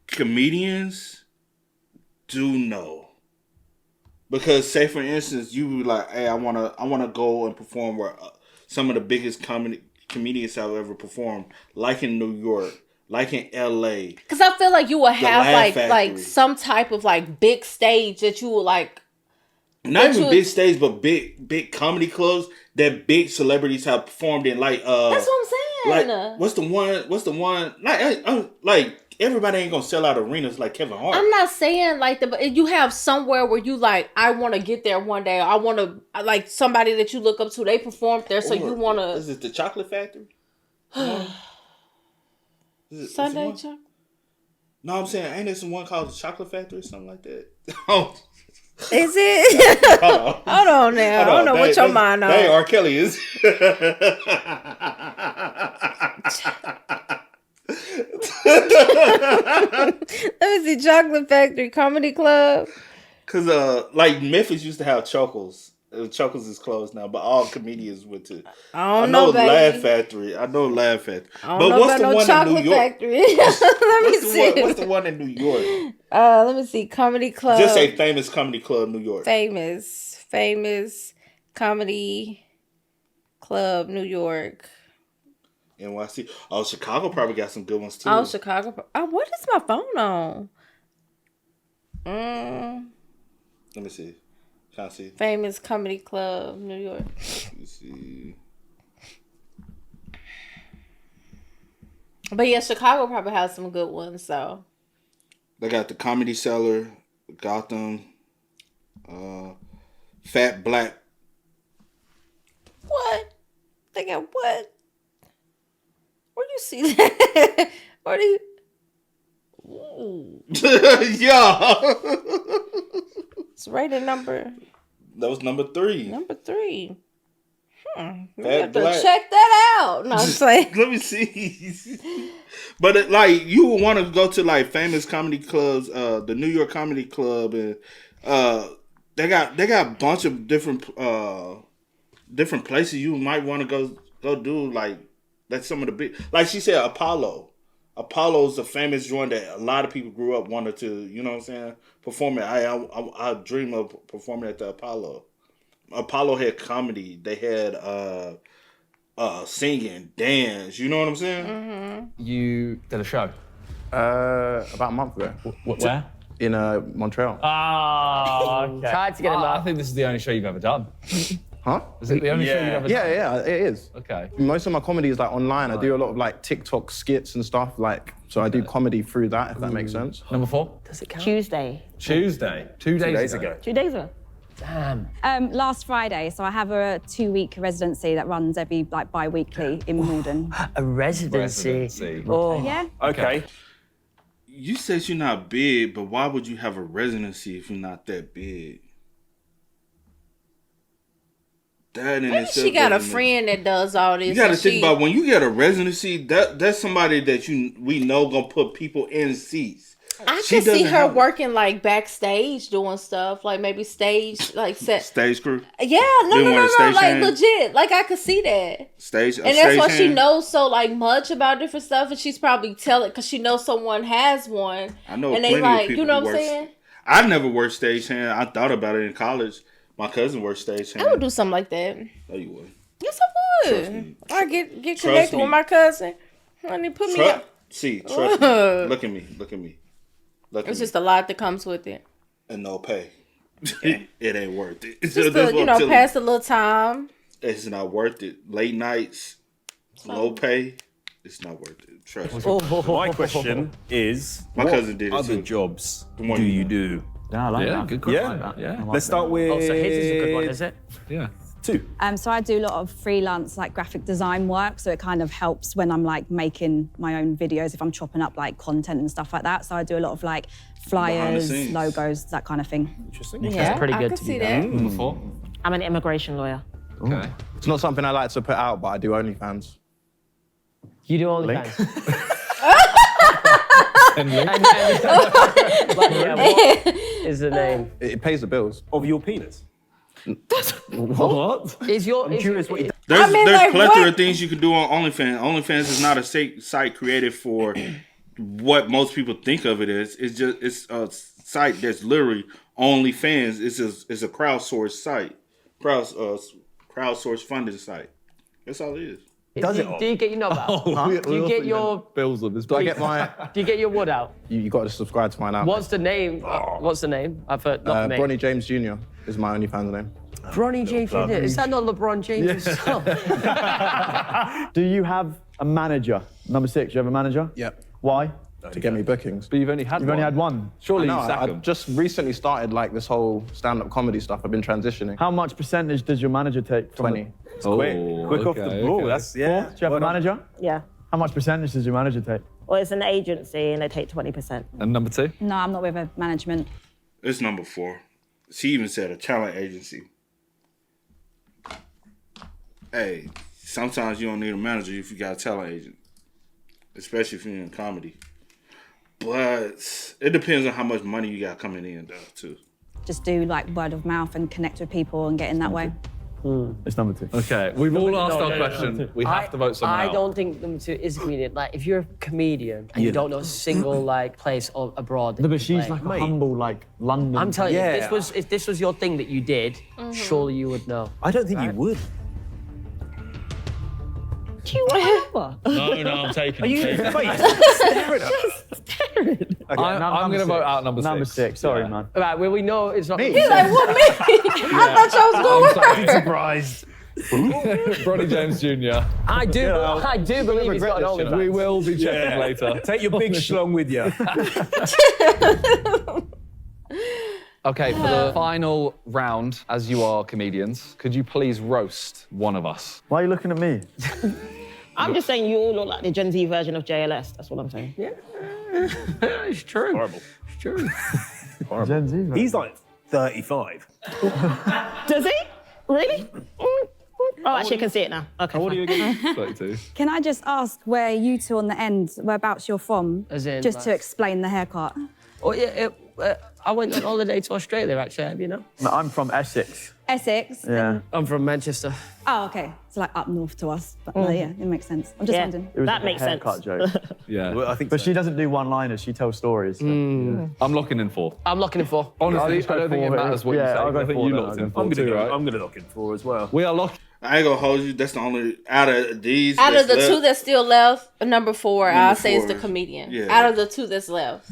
Comedians do know. Because say for instance, you be like, hey, I wanna go and perform where some of the biggest comedians I've ever performed, like in New York, like in LA. Because I feel like you will have like Factory. some type of like big stage that you will like. Not even big stage, but big comedy clubs that big celebrities have performed in. Like that's what I'm saying. Like what's the one? Like everybody ain't gonna sell out arenas like Kevin Hart. I'm not saying like but you have somewhere where you like, I want to get there one day. I want to like somebody that you look up to. They performed there, so you want to. Is it the Chocolate Factory? Sunday chocolate. No, I'm saying ain't there some one called the Chocolate Factory or something like that? Oh. Is it? Hold on now. I don't know what your mind on. Hey, R. Kelly is. Let me see. Chocolate Factory Comedy Club. Cause like Memphis used to have Chuckles. Chuckles is closed now, but all comedians went to. I know Laugh Factory. I know Laugh Factory. But what's the one in New York? Factory. Let me see. What's the one in New York? Let me see. Comedy Club. Just say Famous Comedy Club, New York. Famous Comedy Club, New York. NYC. Oh, Chicago probably got some good ones too. Oh, Chicago. Oh, what is my phone on? Let me see. Can I see? Famous Comedy Club, New York. Let me see. But yeah, Chicago probably has some good ones. So they got the Comedy Cellar, Gotham, Fat Black. What? They got what? Where do you see that? Where do you? Yeah. It's rated number. That was number 3. Number 3. We Fat have Black. to check that out. No, I'm saying. Let me see. But like you would want to go to like famous comedy clubs, the New York Comedy Club, and they got a bunch of different places you might want to go do. Like that's some of the big, like she said, Apollo. Apollo's a famous joint that a lot of people grew up wanted to, you know what I'm saying, perform at. I dream of performing at the Apollo. Apollo had comedy. They had singing, dance. You know what I'm saying? Mm-hmm. You did a show about a month ago. Where? In Montreal. Okay. Tried to get him out. I think this is the only show you've ever done. Huh? Is it the only show you've ever done? Yeah, it is. Okay. Most of my comedy is like online. I do a lot of like TikTok skits and stuff. Like, so I do comedy through that, if that makes sense. Number 4? Does it count? Tuesday. 2 days ago. 2 days ago. Damn. Last Friday, so I have a 2-week residency that runs every like bi-weekly in Malden. A residency. Oh. Yeah. Okay. You said you're not big, but why would you have a residency if you're not that big? That in Maybe itself she got a doesn't friend that does all this. You got to and think she- about when you get a residency. That's somebody that we know gonna put people in seats. I can see her working like backstage doing stuff, like maybe stage, like set stage crew. Yeah, no, like legit. Like I could see that stage, and that's why she knows so like much about different stuff, and she's probably telling because she knows someone has one. I know, and they like, you know what I'm saying. I never worked stagehand. I thought about it in college. My cousin worked stagehand. I would do something like that. No, you would. Yes, I would. I get connected with my cousin. Honey, put me up. See, trust me. Look at me. It's just a lot that comes with it. And no pay. It ain't worth it. Just to, pass a little time. It's not worth it. Late nights, low pay. It's not worth it. Trust me. My question is, my cousin did it other too. jobs do you do? Yeah, I like that. Good question. I like that. Yeah. Let's start with. Oh, so his is a good one, is it? Yeah. 2. So I do a lot of freelance like graphic design work, so it kind of helps when I'm like making my own videos if I'm chopping up like content and stuff like that. So I do a lot of like flyers, logos, that kind of thing. Interesting. Yeah, that's pretty good to see do that. Number 4. I'm an immigration lawyer. Okay. It's not something I like to put out, but I do OnlyFans. You do OnlyFans. And what is the name? It pays the bills. Of your penis? What? Is your? I'm curious what you. There's like, plethora of things you can do on OnlyFans. OnlyFans is not a site created for what most people think of it as. It's a site that's literally OnlyFans. It's a crowdsourced site, crowdsourced funded site. That's all it is. Do you get your knob out? Do you get your bills of this? Do I get my? Do you get your wood out? You got to subscribe to mine now. What's the name? What's the name? I've heard. Not Bronny James Jr. is my OnlyFans name. Bronny James Jr. Is that not LeBron James himself? Do you have a manager? Number 6. You have a manager? Yep. Why? To get me bookings. But you've only had one. Only had one. Surely No, you sack I them. just recently started like this whole stand-up comedy stuff. I've been transitioning. How much percentage does your manager take? 20. Quick off the ball. That's Do you have a manager? Yeah. How much percentage does your manager take? Well, it's an agency and they take 20%. And number 2? No, I'm not with a management. It's number 4. She even said a talent agency. Hey, sometimes you don't need a manager if you got a talent agent, especially if you're in comedy. But it depends on how much money you got coming in, though, too. Just do like word of mouth and connect with people and get in that way. It's number 2. Okay, we've all asked our question. We have to vote someone out. I don't think number 2 is a comedian. Like, if you're a comedian and you don't know a single like place abroad, No, but she's like a humble, like London. I'm telling you, if this was your thing that you did, surely you would know. I don't think you would. Do you remember? No, I'm taking. Are you? I'm going to vote out number 6. Sorry, man. Right, well, we know it's not. He's like, what, me? I thought y'all was going with her. Surprised. Bronny James Jr. I do believe he's got an OnlyFans. We will be checking later. Take your big schlong with you. Okay, for the final round, as you are comedians, could you please roast one of us? Why are you looking at me? I'm just saying you all look like the Gen Z version of JLS. That's what I'm saying. Yeah, it's true. Horrible. It's true. Horrible. Gen Z, man. He's like 35. Does he? Really? Oh, actually, I can see it now. Okay. How old are you again? 32. Can I just ask where you two on the end, whereabouts you're from? As in, just to like- explain the haircut. Oh yeah, I went on holiday to Australia actually. You know. No, I'm from Essex. Essex. Yeah. I'm from Manchester. Oh, okay. It's like up north to us. But yeah, it makes sense. I'm just Yeah. wondering. It was That a makes sense. haircut joke. Yeah. Well, I think But so. she doesn't do one-liners. She tells stories. So. I'm locking in 4. I'm locking in 4. Honestly, I'll I just go don't think it for it. matters what you Yeah, say. I'll go I think for you that. locked in I'm 4 I'm too, gonna right? I'm gonna look in 4 as well. We are locked. I ain't gonna hold you. That's the only out of these. Out of that's the 2 left, that's still left, number 4, I'll say it's the 4. comedian. Yeah. Out of the 2 that's left.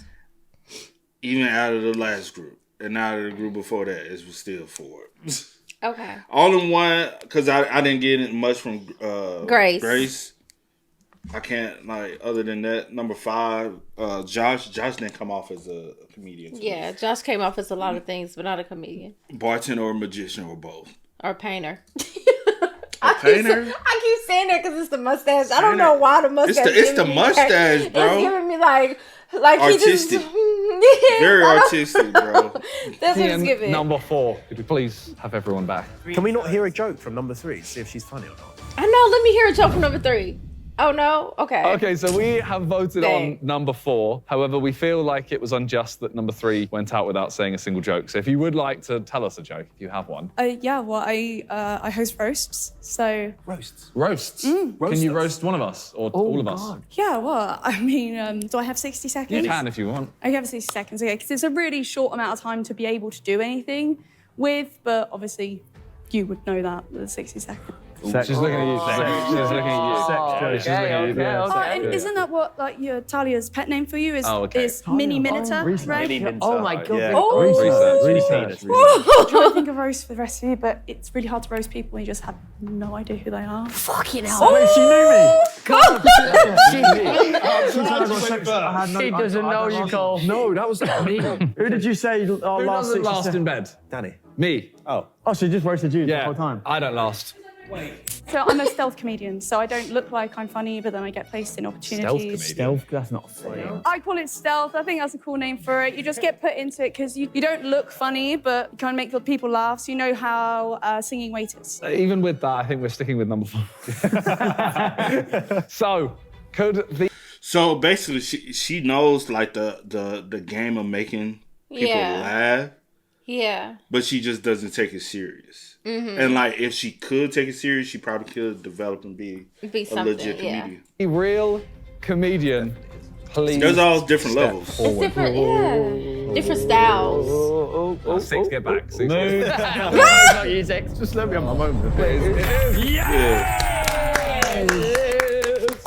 even out of the last group and out of the group before that, it was still 4. Okay. Only one, because I didn't get much from Grace. I can't, like, other than that, number 5, Josh didn't come off as a comedian. to me. Yeah, Josh came off as a lot of things, but not a comedian. Bartender or magician or both. Or painter. A painter? I keep saying that because it's the mustache. I don't know why the mustache. It's the mustache, bro. It's giving me like artistic. he just Very artistic, bro. That's what it's giving. Number 4. Could we please have everyone back? Can we not hear a joke from number 3 to see if she's funny or not? I know. Let me hear a joke from number 3. Oh, no? Okay. Okay, so we have voted on number 4. However, we feel like it was unjust that number 3 went out without saying a single joke. So if you would like to tell us a joke, if you have one. Yeah, well, I host roasts, so... Roasts? Can you roast one of us, or all of us? Yeah, well, I mean, do I have 60 seconds? You can if you want. I have 60 seconds, okay, because it's a really short amount of time to be able to do anything with, but obviously you would know that, the 60 seconds. She's looking at you. She's looking at you. And isn't that what like your Talia's pet name for you is? Is Mini Minotaur, right? Mini Minotaur. Oh my god. Yeah. Research. I'm trying to think of roast for the rest of you, but it's really hard to roast people when you just have no idea who they are. Fucking hell. Oh, she knew me. She doesn't know you, Cole. No, that was me. Who did you say Who doesn't last in bed? Danny. Me. Oh, she just roasted you the whole time. I don't last. So I'm a stealth comedian, so I don't look like I'm funny, but then I get placed in opportunities. Stealth? That's not funny. I call it stealth. I think that's a cool name for it. You just get put into it because you don't look funny, but you kind of make the people laugh. So you know how singing waiters. Even with that, I think we're sticking with number 4. So, could the... So basically, she knows like the game of making people laugh. Yeah. But she just doesn't take it serious. Mm-hmm. And like, if she could take it serious, she probably could develop and be a legit comedian. A real comedian, please. There's all different levels. It's different, yeah. Different styles. 6, get back. 6. Not you, 6. Just let me have my moment.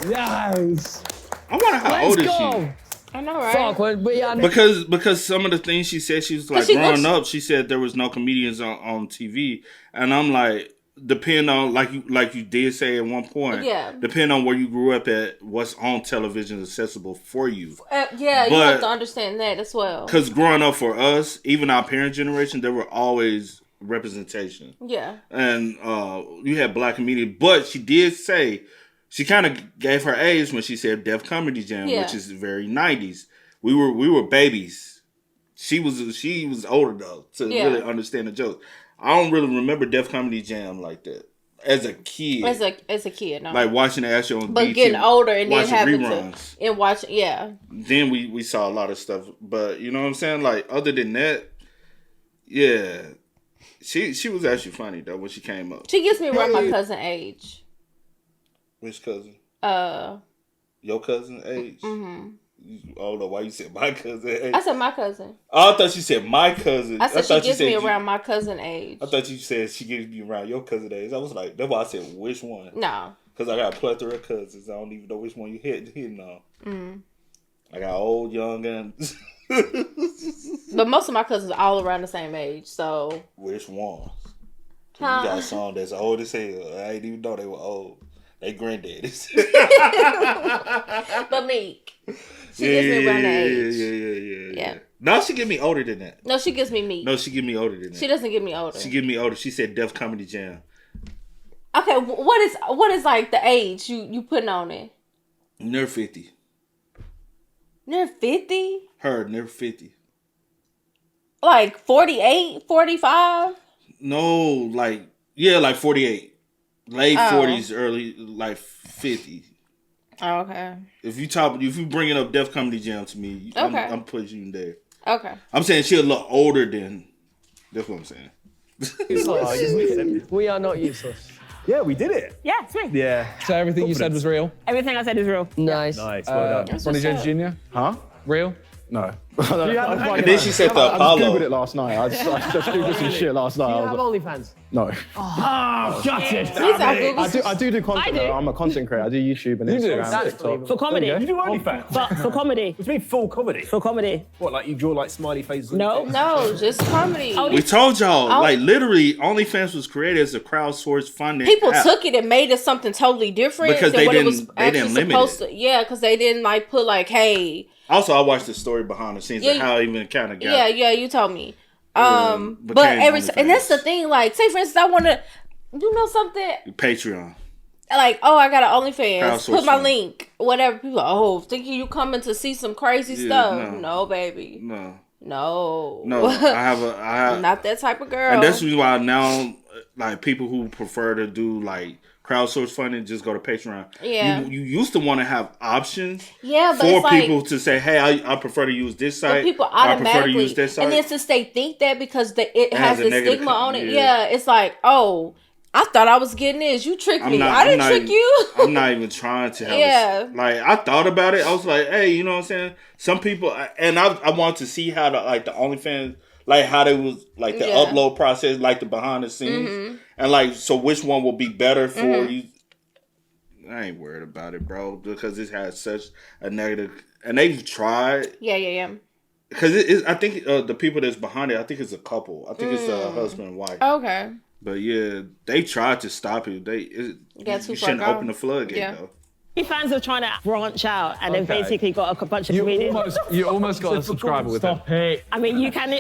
Yes! I wonder how old is she? I know, right? Fuck, but yeah, Because some of the things she said, she was like, growing up, she said there was no comedians on TV. And I'm like, depending on, like you did say at one point, depending on where you grew up at, what's on television is accessible for you. You have to understand that as well. Because growing up for us, even our parent generation, there were always representation. Yeah. And you had black comedians. But she did say... She kind of gave her age when she said Def Comedy Jam, which is very 90s. We were babies. She was older though to really understand the joke. I don't really remember Def Comedy Jam like that as a kid. As a kid, no. Like watching the show on but BT, getting older and then having reruns. to watch, Then we saw a lot of stuff, but you know what I'm saying. Like other than that, she was actually funny though when she came up. She gets me around my cousin age. Which cousin? Your cousin age? Mm-hmm. I don't know why you said my cousin age. I said my cousin. Oh, I thought you said my cousin. I said she gets me around my cousin age. I thought you said she gives me around your cousin age. I was like, that's why I said which one. No. Because I got a plethora of cousins. I don't even know which one you hitting on. Mm-hmm. I got old, young, and... But most of my cousins are all around the same age, so... Which ones? You got some that's old as hell. I didn't even know they were old. They granddaddies. But Meek. She gives me around that age. Yeah. No, she give me older than that. No, she gives me Meek. No, she give me older than that. She doesn't give me older. She give me older. She said Def Comedy Jam. Okay, what is like the age you putting on it? Near 50. Near 50? Her, near 50. Like 48, 45? No, like 48. Late 40s, early, like 50. Oh, okay. If you bringing up Def Comedy Jam to me, I'm putting you there. Okay. I'm saying she a little older than, that's what I'm saying. We are not useless. Yeah, we did it. Yeah, sweet. Yeah. So everything you said was real? Everything I said is real. Nice. Nice, well done. Ronnie James Jr.? Huh? Real? No. And then she said the I Apollo. just Googled it last night. I just Googled some shit last night. Do you have OnlyFans? No. Oh, gutted. I do content. I'm a content creator. I do YouTube and Instagram, TikTok. For comedy. You do OnlyFans? But for comedy. What do you mean full comedy? For comedy. What, like you draw like smiley faces? No. No, just comedy. We told y'all, like literally, OnlyFans was created as a crowdsourced funding People app. took it and made it something totally different Because than they what didn't- it was they didn't actually limit supposed to. Yeah, because they didn't like put like, hey. Also, I watched the story behind the scenes of how it even kind of got. Yeah, you told me. But and that's the thing. Like, say for instance, I want to, you know something? Patreon. Like, oh, I got an OnlyFans. Put my Crowdsourcing. link. Whatever. People, thinking you coming to see some crazy stuff? No, baby. No. No. I have I'm not that type of girl. And that's the reason why now, like people who prefer to do like crowdsource funding, just go to Patreon. Yeah. You used to want to have options but for people to say, hey, I prefer to use this site. People I automatically, prefer to use this site. And then since they think that because it has this stigma on it, yeah, it's like, oh, I thought I was getting this. You tricked me. I didn't trick you. I'm not even trying to have I thought about it. I was like, hey, you know what I'm saying? Some people, and I want to see how the OnlyFans, like how they was like the upload process, like the behind the scenes, and like so which one will be better for you. I ain't worried about it, bro, because it has such a negative, and they've tried. Yeah. Because I think the people that's behind it, I think it's a couple. I think it's a husband and wife. Okay. But yeah, they tried to stop it. You shouldn't open the floodgate though. Fans are trying to branch out and then basically got a bunch of comedians. You almost got a subscriber with Stop it. I mean, you can,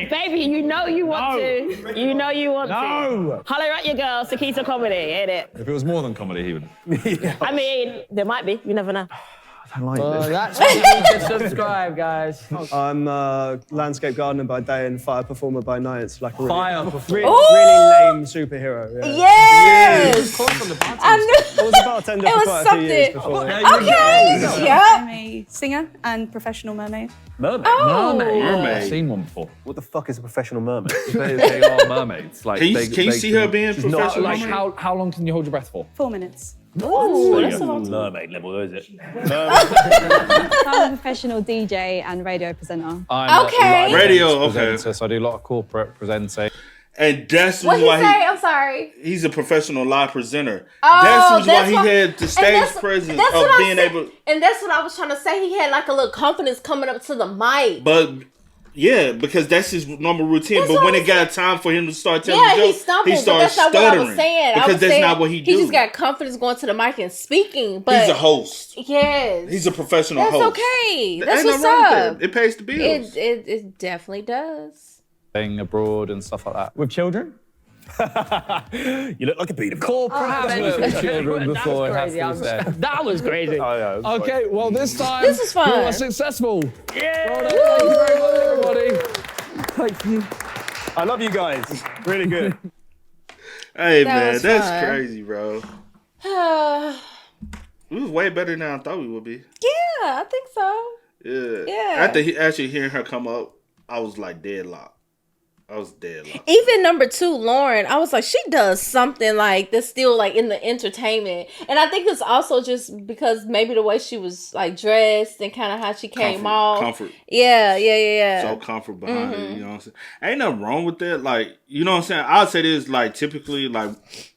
baby, you know you want to. You know you want to. Holler at your girl, Sakita Comedy, ain't it? If it was more than comedy, he would. I mean, there might be. You never know. I don't like this. That's why you need to subscribe, guys. I'm a landscape gardener by day and fire performer by night. It's like a really lame superhero. Yeah. Yes! I was a bartender for quite a few years before. Okay. Yeah. I'm a singer and professional mermaid. Mermaid? Mermaid. I've seen one before. What the fuck is a professional mermaid? They are mermaids. Like, can you see her being professional? Like, how long can you hold your breath for? 4 minutes. Ooh, that's a lot. Mermaid level, is it? I'm a professional DJ and radio presenter. I'm Okay. a Radio, presenter, so I do a lot of corporate presenting. And that's What he why say? I'm sorry. he's a professional live presenter. Oh, that's why he had the stage presence of being able. And that's what I was trying to say. He had like a little confidence coming up to the mic. But yeah, because that's his normal routine. But when it got time for him to start telling jokes, he he stumbled. started But that's not stuttering. what I was saying. Because that's not what he do. He just got confidence going to the mic and speaking. But he's a host. Yes. He's a professional that's host. Okay. There That's ain't what's nothing wrong up. with that. It pays the bills. It definitely does. Staying abroad and stuff like that. With children? You look like a beat. Corporate has worked with children before, it has to be said. That was crazy. Okay, well, this time This is fun. we were successful. Yeah. Well done. Thank you very much, everybody. Thank you. I love you guys. Really good. Hey, That man, was that's fun. crazy, bro. We was way better than I thought we would be. Yeah, I think so. Yeah. Yeah. After actually hearing her come up, I was like deadlocked. I was deadlocked. Even number 2, Lauren, I was like, she does something like that's still like in the entertainment. And I think it's also just because maybe the way she was like dressed and kind of how she came off. Comfort. Yeah. So comfort behind it, you know what I'm saying? Ain't nothing wrong with that. Like, you know what I'm saying? I'd say this, like, typically, like,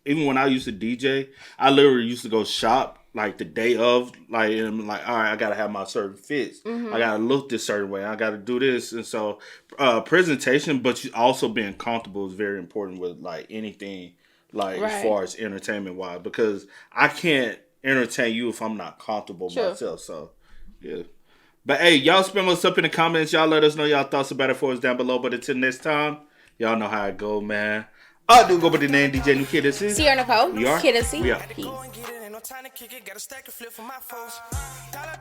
even when I used to DJ, I literally used to go shop like the day of, like, and I'm like, all right, I gotta have my certain fits. I gotta look this certain way. I gotta do this. And so presentation, but you also being comfortable is very important with like anything, like as far as entertainment wise, because I can't entertain you if I'm not comfortable myself. So yeah. But hey, y'all spam us up in the comments. Y'all let us know y'all thoughts about it for us down below. But until next time, y'all know how it go, man. I do go by the name DJ New Kid. This is Sierra Nicole. We are. Kid and C. We are. Peace. Time to kick it, got a stack of flip for my foes. Dollar.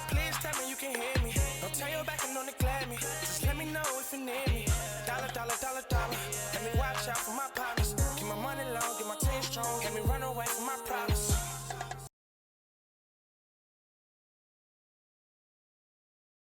Please tell me you can hear me. Don't turn your back and don't neglect me. Just let me know if you need me. Dollar. Let me watch out for my partner.